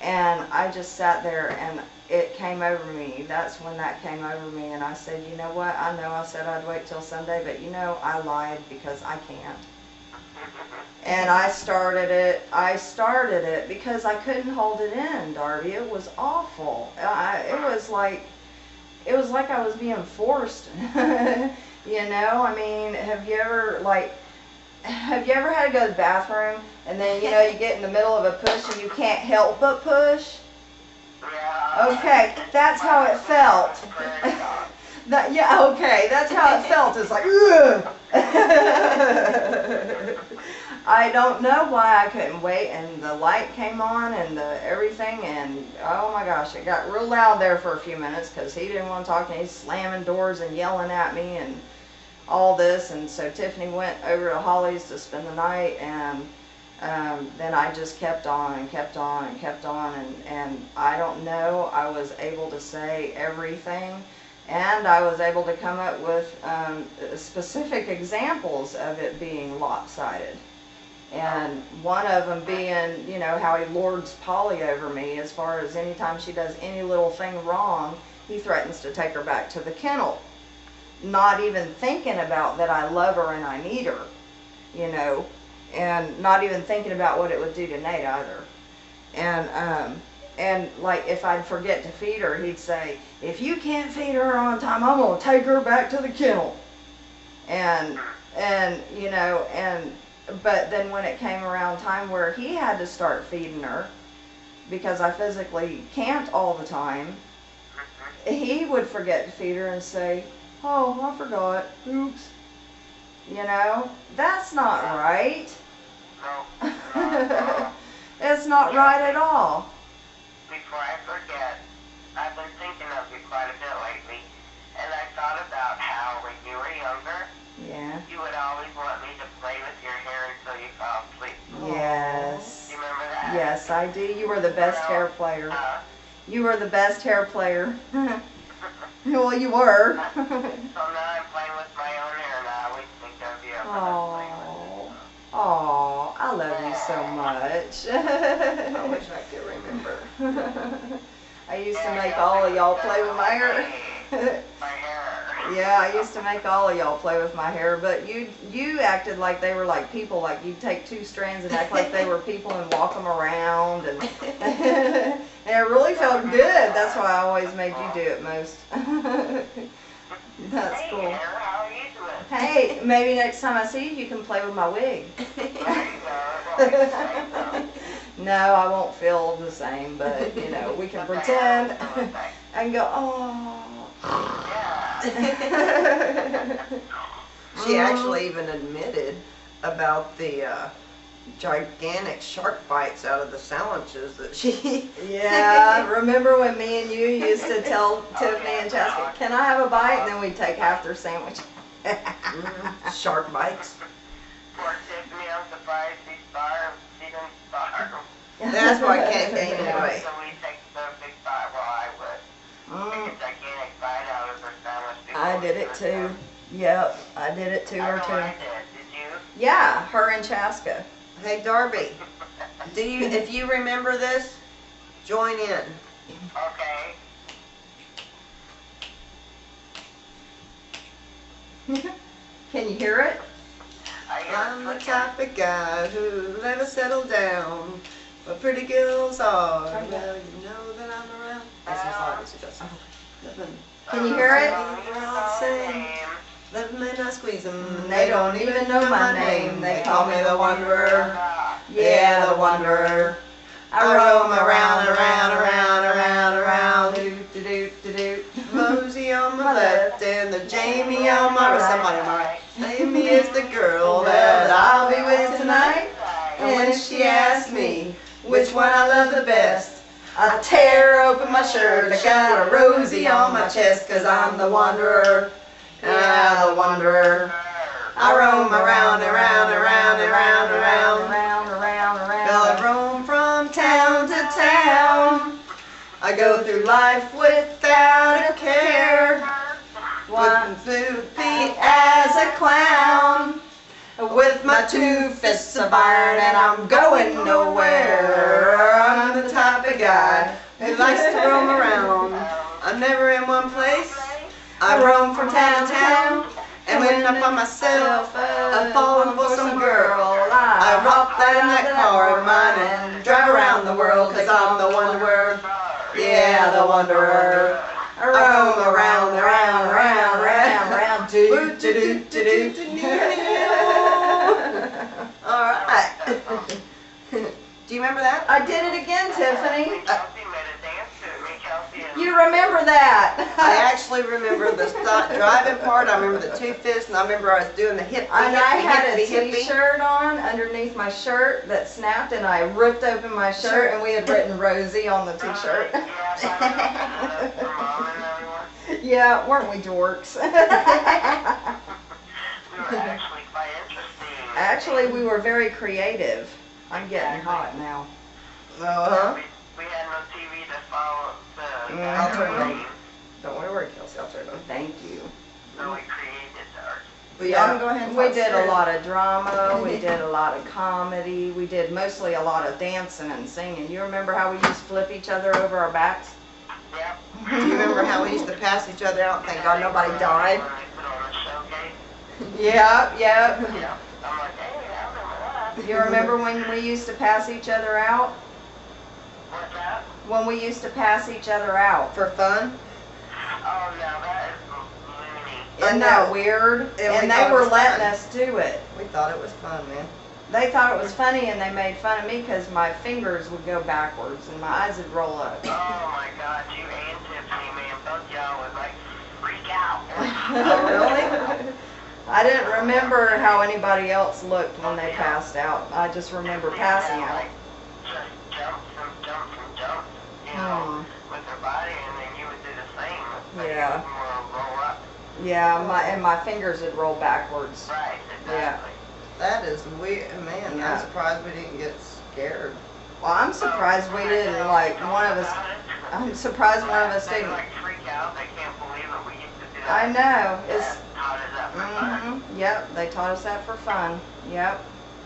B: And I just sat there and it came over me. That's when that came over me, and I said, you know what, I know I said I'd wait till Sunday, but you know, I lied because I can't. And I started it because I couldn't hold it in, Darby. It was awful. It was like I was being forced. You know, I mean, have you ever had to go to the bathroom and then, you know, you get in the middle of a push and you can't help but push? Okay, that's how it felt. Yeah, okay, that's how it felt. It's like, ugh. I don't know why I couldn't wait, and the light came on and everything, and oh my gosh, it got real loud there for a few minutes because he didn't want to talk to me. He's slamming doors and yelling at me and all this. And so Tiffany went over to Holly's to spend the night, and then I just kept on and kept on and kept on, and I don't know, I was able to say everything, and I was able to come up with specific examples of it being lopsided. And one of them being, you know, how he lords Polly over me, as far as anytime she does any little thing wrong, he threatens to take her back to the kennel. Not even thinking about that I love her and I need her, you know, and not even thinking about what it would do to Nate either. And like if I'd forget to feed her, he'd say, if you can't feed her on time, I'm going to take her back to the kennel. And you know, but then when it came around time where he had to start feeding her, because I physically can't all the time, he would forget to feed her and say, oh, I forgot, oops. You know, that's not right. It's not right at all.
G: Before I forget, I've been thinking of you quite a bit lately, and I thought about how when you were younger,
B: Yeah.
G: you would always want me to play with your hair and
B: I do. You were the best hair player. You were the best hair player. Well, you were.
G: So now I'm playing with my own hair now. We think of you.
B: Oh, oh, I love you so much.
A: I wish I could remember.
B: I used to make all of y'all play with my hair.
G: My hair.
B: Yeah, I used to make all of y'all play with my hair, but you acted like they were like people, like you'd take 2 strands and act like they were people and walk them around, and, and it really felt good. That's why I always made you do it most. That's
G: Hey,
B: cool.
G: Hair, how are you doing?
B: Hey, maybe next time I see you, you can play with my wig.
G: There you go. It won't be the same, though.
B: No, I won't feel the same, but you know, we can pretend. I can go, oh.
A: She actually even admitted about the gigantic shark bites out of the sandwiches that she.
B: Yeah, remember when me and you used to tell Tiffany and Jessica, can I have a bite? And then we'd take half their sandwich.
A: Shark bites.
G: Poor Tiffany, I'm surprised she's starved. She didn't starve.
A: That's why I can't gain anyway.
G: So we take the big bite. Well, I would. Take a gigantic bite out of her sandwich.
B: I did it too. Yep, I did it to
G: I
B: her
G: know I
B: too.
G: did. Did you?
B: Yeah, her and Chaska.
A: Hey Darby, do you? If you remember this, join in.
G: Okay.
B: Can you hear it?
A: I'm the type of guy who never settle down, but pretty girls are. Well, you know that I'm around. That's just obviously just living.
B: Can you hear it?
A: We're all the same. Let them in, I squeeze them.
B: They don't even know my name. They call me the Wanderer.
A: Yeah, the Wanderer. I roam around, around, around, around, around.
B: Do-do-do-do-do.
A: Rosie on my left and the Jamie on my right. Somebody on my right. Amy is the girl that I'll be with tonight. And when she asks me which one I love the best, I tear open my shirt. I got a Rosie on my chest, 'cause I'm the Wanderer. Ah, the Wanderer. I roam around, around, around, around, around. Well, I roam from town to town. I go through life without a care. One to be as a clown. With my 2 fists of iron, and I'm going nowhere. I'm the type of guy who likes to roam around. I'm never in one place. I roam from town to town. And when I find myself falling for some girl, I hop in that car of mine and drive around the world, 'cause I'm the Wanderer. Yeah, the Wanderer. I roam around, around, around, around, around. Do do do do do. All right. Do you remember that?
B: I did it again, Tiffany.
G: Kelsey made a dance to me, Kelsey. And
B: You remember that?
A: I actually remember the driving part. I remember the 2 fists, and I remember I was doing the hip.
B: And I had a
A: hippie.
B: t-shirt on underneath my shirt that snapped, and I ripped open my shirt, and we had written Rosie on the t-shirt.
G: yeah, for Mom and everyone.
B: Yeah, weren't we dorks?
G: We were actually quite interesting.
B: Actually, we were very creative. I'm getting hot now.
A: Uh-huh.
G: We had no TV to follow the
A: I'll turn it on.
G: name,
A: Don't worry, Kelsey. I'll turn it on.
B: Thank you.
G: so we created ours.
A: But yeah, go ahead and
B: We
A: talk
B: did a
A: serious.
B: lot of drama, we did a lot of comedy, we did mostly a lot of dancing and singing. You remember how we used to flip each other over our backs?
G: Yep.
A: Do you remember how we used to pass each other out? Thank God nobody died.
G: When they put on a showcase.
B: Yep, yep.
G: Yep. I'm like, hey, I remember that.
B: You remember when we used to pass each other out?
G: What's that?
B: When we used to pass each other out.
A: For fun?
G: Oh, no, that is loony.
B: Isn't that weird?
A: we
B: And
A: thought
B: they
A: it
B: were
A: was
B: letting
A: fun.
B: us do it.
A: We thought it was fun, man.
B: They thought it was funny, and they made fun of me because my fingers would go backwards and my eyes would roll up.
G: Oh, my God, you and Tiffany, man, both y'all would, like, freak out.
B: Oh, really? I didn't remember how anybody else looked when they passed out. I just remember passing out.
G: Like, just jumps and jumps, you know, with her body, and then you would do the same. But
B: Yeah.
G: you would roll up.
B: Yeah, my fingers would roll backwards.
G: Right,
B: Yeah.
G: exactly.
A: That is weird, man.
B: Yeah.
A: I'm surprised we didn't get scared.
B: Well, I'm surprised we didn't, like, one of us, I'm surprised one of us
G: They
B: didn't.
G: like freak out. They can't believe it. We used to do
B: I
G: that.
B: know, it's,
G: Taught us that for fun.
B: yep, they taught us that for fun, yep.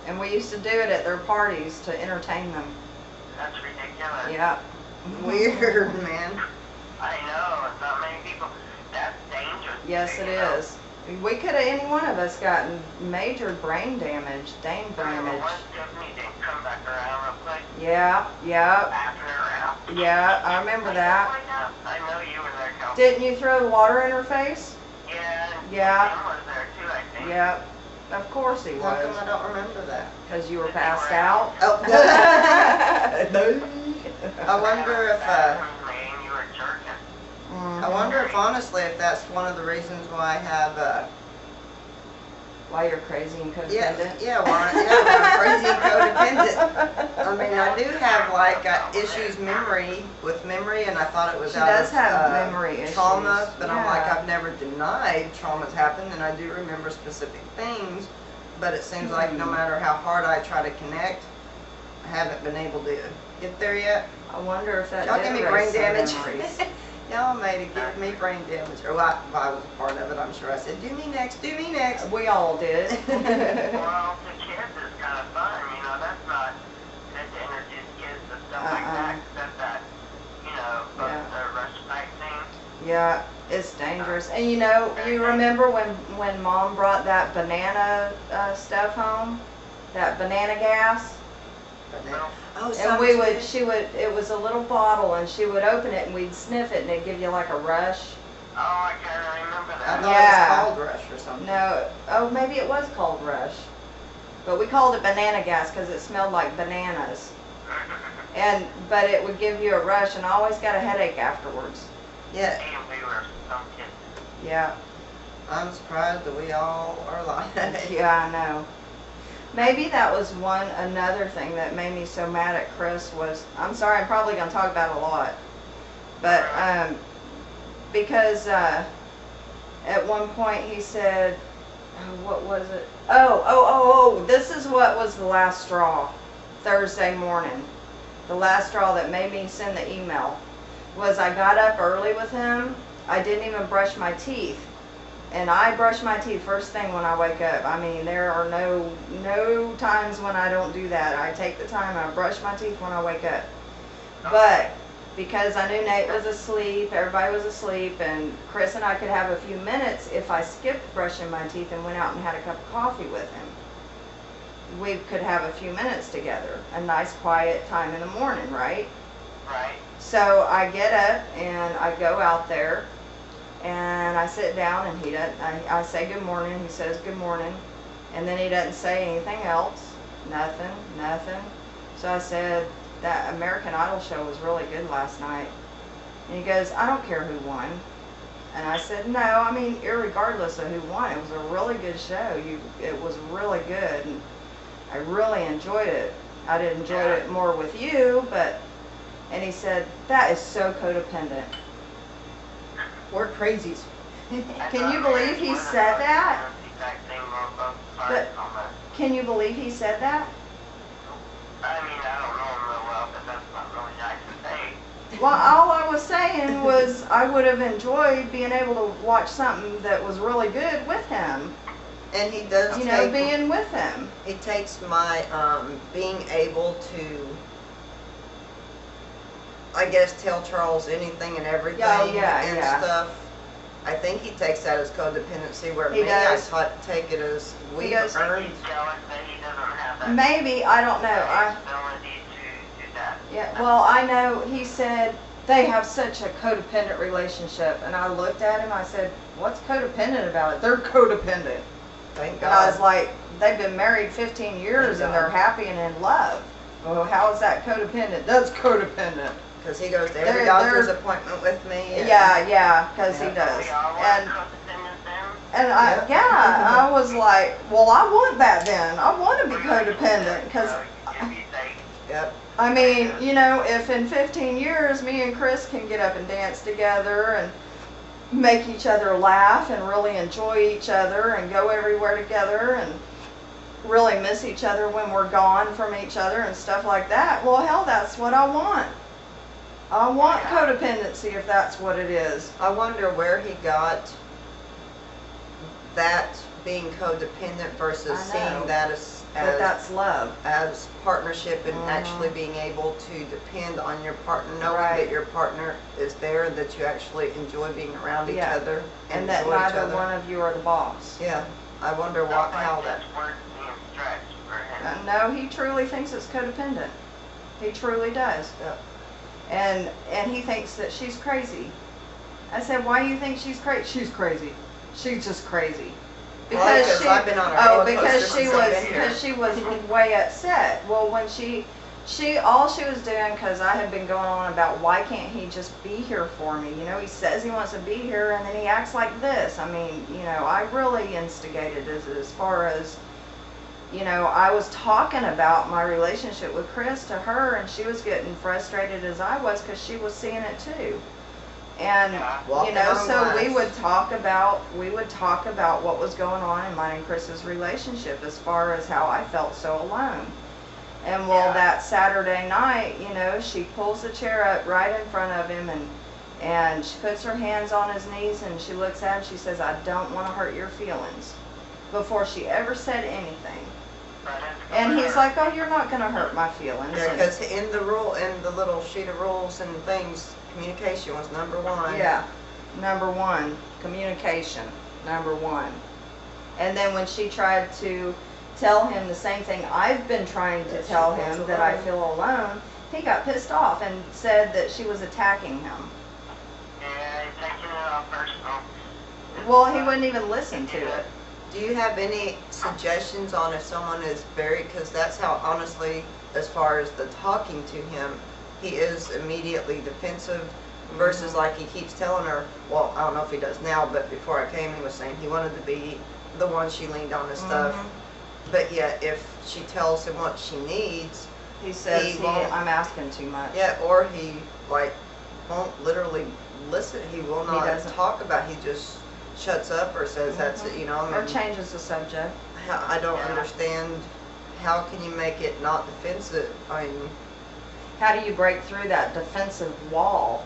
B: And we used to do it at their parties to entertain them,
G: That's ridiculous.
B: yep.
A: Weird, man.
G: I know. It's not many people. That's dangerous.
B: Yes, it is. We could have, any one of us, gotten major brain damage, brain damage.
G: One Stephanie didn't come back around real quick.
B: Yeah, yeah,
G: After around.
B: yeah, I remember that.
G: I know you were there, Kelsey.
B: Didn't you throw water in her face?
G: Yeah. and
B: Yeah.
G: Tim was there too, I think.
B: Yep, of course he
A: How come
B: was,
A: I don't remember that?
B: because you were passed out.
A: Oh. I wonder if,
G: You were jerking.
A: I wonder if honestly if that's one of the reasons why I have,
B: Why you're crazy and
A: yeah,
B: codependent?
A: why I'm crazy and codependent. I mean, I do have like issues with memory, and I thought it was
B: She
A: out
B: does
A: of
B: have memory
A: trauma,
B: issues,
A: but I'm like,
B: yeah.
A: I've never denied trauma's happened, and I do remember specific things, but it seems like no matter how hard I try to connect, I haven't been able to get there yet.
B: I wonder if that
A: Y'all
B: did
A: give me
B: erase
A: brain
B: some
A: damage.
B: memories.
A: Y'all made it give me brain damage. Or well, I was a part of it, I'm sure. I said, do me next, do me next.
B: We all did.
G: Well, to kids it's kind of fun, you know, that's not good to introduce kids to stuff like that, except that, you know, the respect thing.
B: Yeah, it's dangerous. And you know, you remember when Mom brought that banana stuff home? That banana gas?
A: Oh,
B: And it was a little bottle, and she would open it and we'd sniff it and it'd give you like a rush.
G: Oh, I kind of remember
A: I
G: that.
A: thought
B: Yeah.
A: it was called Rush or something.
B: No, oh, maybe it was called Rush. But we called it banana gas because it smelled like bananas. But it would give you a rush, and I always got a headache afterwards.
A: Yeah,
G: And we were some kids.
B: Yeah,
A: I'm surprised that we all are like that.
B: yeah, I know. Maybe that was another thing that made me so mad at Chris was, I'm sorry, I'm probably going to talk about it a lot, but because at one point he said, what was it? Oh, this is what was the last straw Thursday morning. The last straw that made me send the email was I got up early with him. I didn't even brush my teeth. And I brush my teeth first thing when I wake up. I mean, there are no times when I don't do that. I take the time, I brush my teeth when I wake up. But because I knew Nate was asleep, everybody was asleep, and Chris and I could have a few minutes if I skipped brushing my teeth and went out and had a cup of coffee with him. We could have a few minutes together, a nice quiet time in the morning, right?
G: Right.
B: So I get up and I go out there and I sit down and he doesn't, I say good morning, he says good morning, and then he doesn't say anything else, nothing. So I said, that American Idol show was really good last night. And he goes, I don't care who won. And I said, no, I mean, irregardless of who won, it was a really good show. It was really good, and I really enjoyed it. I did enjoy it more with you, and he said, that is so codependent.
A: We're crazies.
B: Can you believe he said that? But can you believe he said that?
G: I mean, I don't know him real well, but that's not really nice to say.
B: Well, all I was saying was I would have enjoyed being able to watch something that was really good with him.
A: And he does
B: Being with him.
A: It takes my being able to, I guess, tell Charles anything and everything and stuff. I think he takes that as codependency, where
B: He
A: me,
B: does.
A: I take it as we
B: does.
A: earned.
G: He's jealous that he doesn't have that.
B: Maybe, I don't know.
G: ability to do that.
B: Yeah, well, I know he said they have such a codependent relationship, and I looked at him, I said, what's codependent about it? They're codependent.
A: Thank
B: And I was
A: God.
B: like, they've been married 15 years and they're happy and in love. Well, how is that codependent? That's codependent.
A: Because he goes to every
B: They're-
A: doctor's appointment with me. And
B: Yeah, because he
A: Yeah.
B: does.
G: We all
B: And
G: want codependence then?
B: And I was like, well, I want that then. I want to be codependent because,
G: You'd be safe.
A: Yep.
B: I mean, you know, if in 15 years me and Chris can get up and dance together and make each other laugh and really enjoy each other and go everywhere together and really miss each other when we're gone from each other and stuff like that. Well, hell, that's what I want. I want codependency if that's what it is.
E: I wonder where he got that being codependent versus
B: I know.
E: seeing that as
B: But that's love.
E: as partnership and actually being able to depend on your partner, knowing
B: Right.
E: that your partner is there and that you actually enjoy being around each
B: Yeah.
E: other
B: And that
E: enjoy each
B: neither
E: other.
B: one of you are the boss.
E: Yeah, I wonder what how that.
G: Words being stretched for him.
B: No, he truly thinks it's codependent. He truly does.
E: Yeah.
B: And he thinks that she's crazy. I said, why do you think she's crazy? She's crazy. She's just crazy.
E: Well, because I've been on a roller
B: because
E: coaster
B: she
E: since I've
B: was
E: been here.
B: because she was way upset. Well, when she all she was doing, because I had been going on about why can't he just be here for me? You know, he says he wants to be here, and then he acts like this. I mean, you know, I really instigated as far as, you know, I was talking about my relationship with Chris to her, and she was getting frustrated as I was because she was seeing it too. And you
E: Walking
B: know,
E: on
B: so we
E: glass.
B: would talk about what was going on in mine and Chris's relationship as far as how I felt so alone. And well, that Saturday night, you know, she pulls the chair up right in front of him, and she puts her hands on his knees, and she looks at him. She says, "I don't want to hurt your feelings," before she ever said anything. And he's like, "Oh, you're not going to hurt my feelings."
E: Yeah,
B: And-
E: because in the little sheet of rules and things, communication was number one.
B: Yeah, number one, communication, number one. And then when she tried to tell him the same thing I've been trying to tell him, that I feel alone, he got pissed off and said that she was attacking him.
G: Yeah, he's taking it all personal.
B: Well, he wouldn't even listen to it.
E: Do you have any suggestions on if someone is very, because that's how, honestly, as far as the talking to him, he is immediately defensive versus like he keeps telling her, well, I don't know if he does now, but before I came he was saying he wanted to be the one she leaned on and stuff. But yet if she tells him what she needs,
B: He says,
E: He won't-
B: I'm asking too much.
E: yeah, or he like won't literally listen, he will
B: He
E: not
B: doesn't.
E: talk about, he just shuts up or says that's it, you know, I
B: Or
E: mean,
B: changes the subject.
E: I don't understand, how can you make it not defensive? I mean,
B: How do you break through that defensive wall?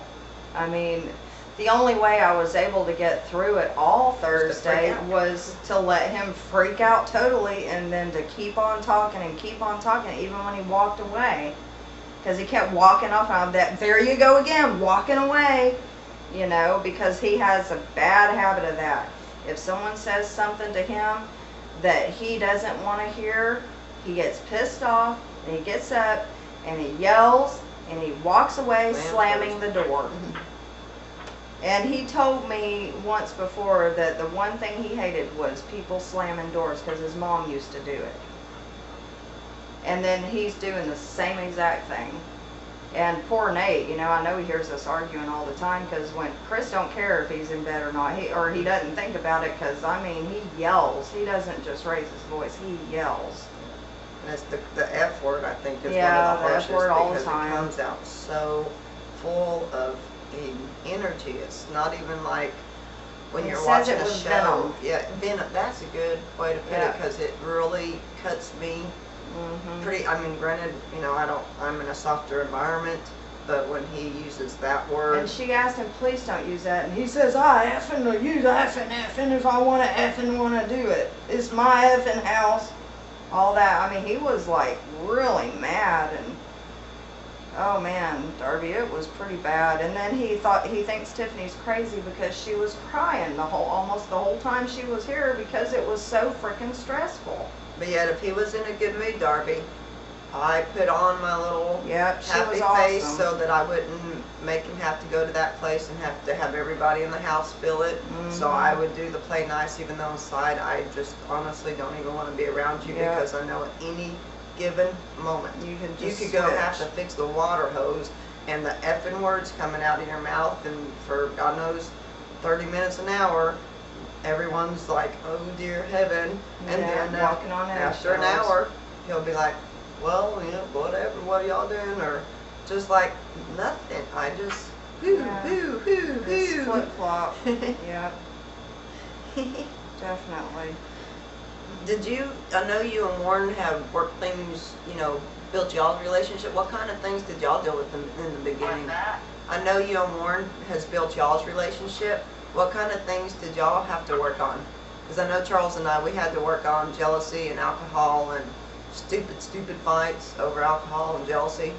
B: I mean, the only way I was able to get through it all Thursday
E: out.
B: was to let him freak out totally, and then to keep on talking and keep on talking, even when he walked away. Because he kept walking off, and I'm that, there you go again, walking away. You know, because he has a bad habit of that. If someone says something to him that he doesn't want to hear, he gets pissed off, and he gets up, and he yells, and he walks away slamming the door. And he told me once before that the one thing he hated was people slamming doors, because his mom used to do it. And then he's doing the same exact thing. And poor Nate, you know, I know he hears us arguing all the time, because when Chris don't care if he's in bed or not, he doesn't think about it, because I mean, he yells. He doesn't just raise his voice, he yells.
E: and it's the F word, I think, is
B: Yeah,
E: one of the
B: the F
E: harshest
B: word all the
E: because
B: time.
E: it comes out so full of energy. It's not even like when
B: It
E: you're
B: says
E: watching
B: it
E: a
B: was
E: show.
B: venom.
E: Yeah, venom. That's a good way to put
B: Yeah.
E: it, because it really cuts me pretty. I mean, granted, you know, I'm in a softer environment, but when he uses that word,
B: And she asked him, please don't use that. And he says, I effing will use effing if I want to effing want to do it. It's my effing house. All that. I mean, he was like really mad, and oh man, Darby, it was pretty bad. And then he thinks Tiffany's crazy because she was crying almost the whole time she was here, because it was so freaking stressful.
E: but yet if he was in a good mood, Darby, I put on my little
B: Yep, she
E: happy
B: was
E: face
B: awesome.
E: so that I wouldn't make him have to go to that place and have to have everybody in the house feel it. So I would do the play nice, even though inside I just honestly don't even want to be around you,
B: Yeah.
E: because I know at any given moment
B: You can
E: you
B: just
E: could go have to
B: switch.
E: fix the water hose, and the effing words coming out of your mouth, and for God knows 30 minutes an hour, everyone's like, oh dear heaven. And
B: Yeah,
E: then
B: walking on
E: after an
B: eggshells.
E: hour, he'll be like, well, you know, whatever, what are y'all doing? Or just like nothing. I just, whoo,
B: Yeah.
E: whoo, whoo,
B: Just
E: whoo.
B: flip flop. Yep, definitely.
E: Did you, I know you and Warren have worked things, you know, built y'all's relationship. What kind of things did y'all deal with in the
G: What's
E: beginning?
G: that?
E: I know you and Warren has built y'all's relationship. What kind of things did y'all have to work on? Because I know Charles and I, we had to work on jealousy and alcohol and stupid fights over alcohol and jealousy.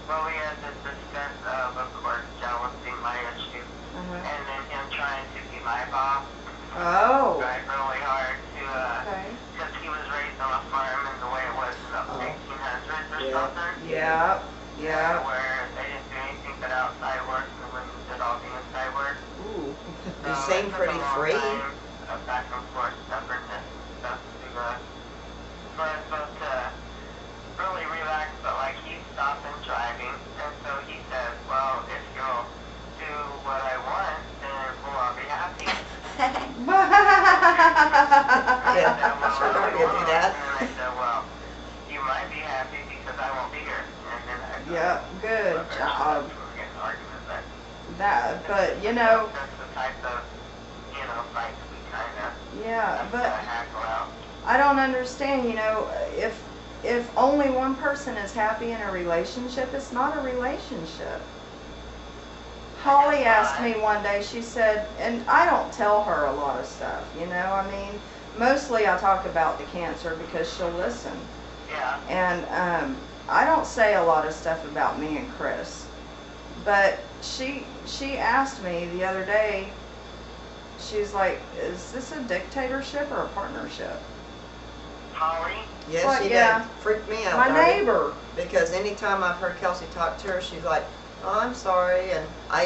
G: Well, we had to discuss, of course, jealousy, my issue, and then him trying to be my boss.
B: Oh.
G: Tried really hard to,
B: Okay.
G: because he was raised on a farm and the way it was in the 1800s or
D: Yeah.
G: something.
B: Yeah. Yeah.
G: Where they didn't do anything but outside work and the women did all the inside work.
E: Ooh,
G: So
E: you
G: it
E: seem
G: took
E: pretty
G: a long
E: free.
G: time of back and forth stubbornness and stuff for us both to really relax, but like he stopped and driving, and so he said, well, if you'll do what I want, then we'll all be happy.
E: Yeah, sure
G: I
E: don't get to that.
G: And I said, well, you might be happy because I won't be here. And then I
B: Yeah, good job.
G: We're getting arguments that
B: That, but you know,
G: that's the type of, fights we kind of
B: yeah, but
G: hackle out.
B: I don't understand, you know, if only one person is happy in a relationship, it's not a relationship. Holly asked me one day, she said, and I don't tell her a lot of stuff, you know, I mean, mostly I talk about the cancer because she'll listen.
G: Yeah.
B: And I don't say a lot of stuff about me and Chris. But she asked me the other day, she's like, is this a dictatorship or a partnership?
G: Holly?
E: Yes,
B: Like,
E: she
B: yeah.
E: did. Freaked me out.
B: My
E: Darby.
B: neighbor.
E: Because anytime I've heard Kelsey talk to her, she's like, oh, I'm sorry, and I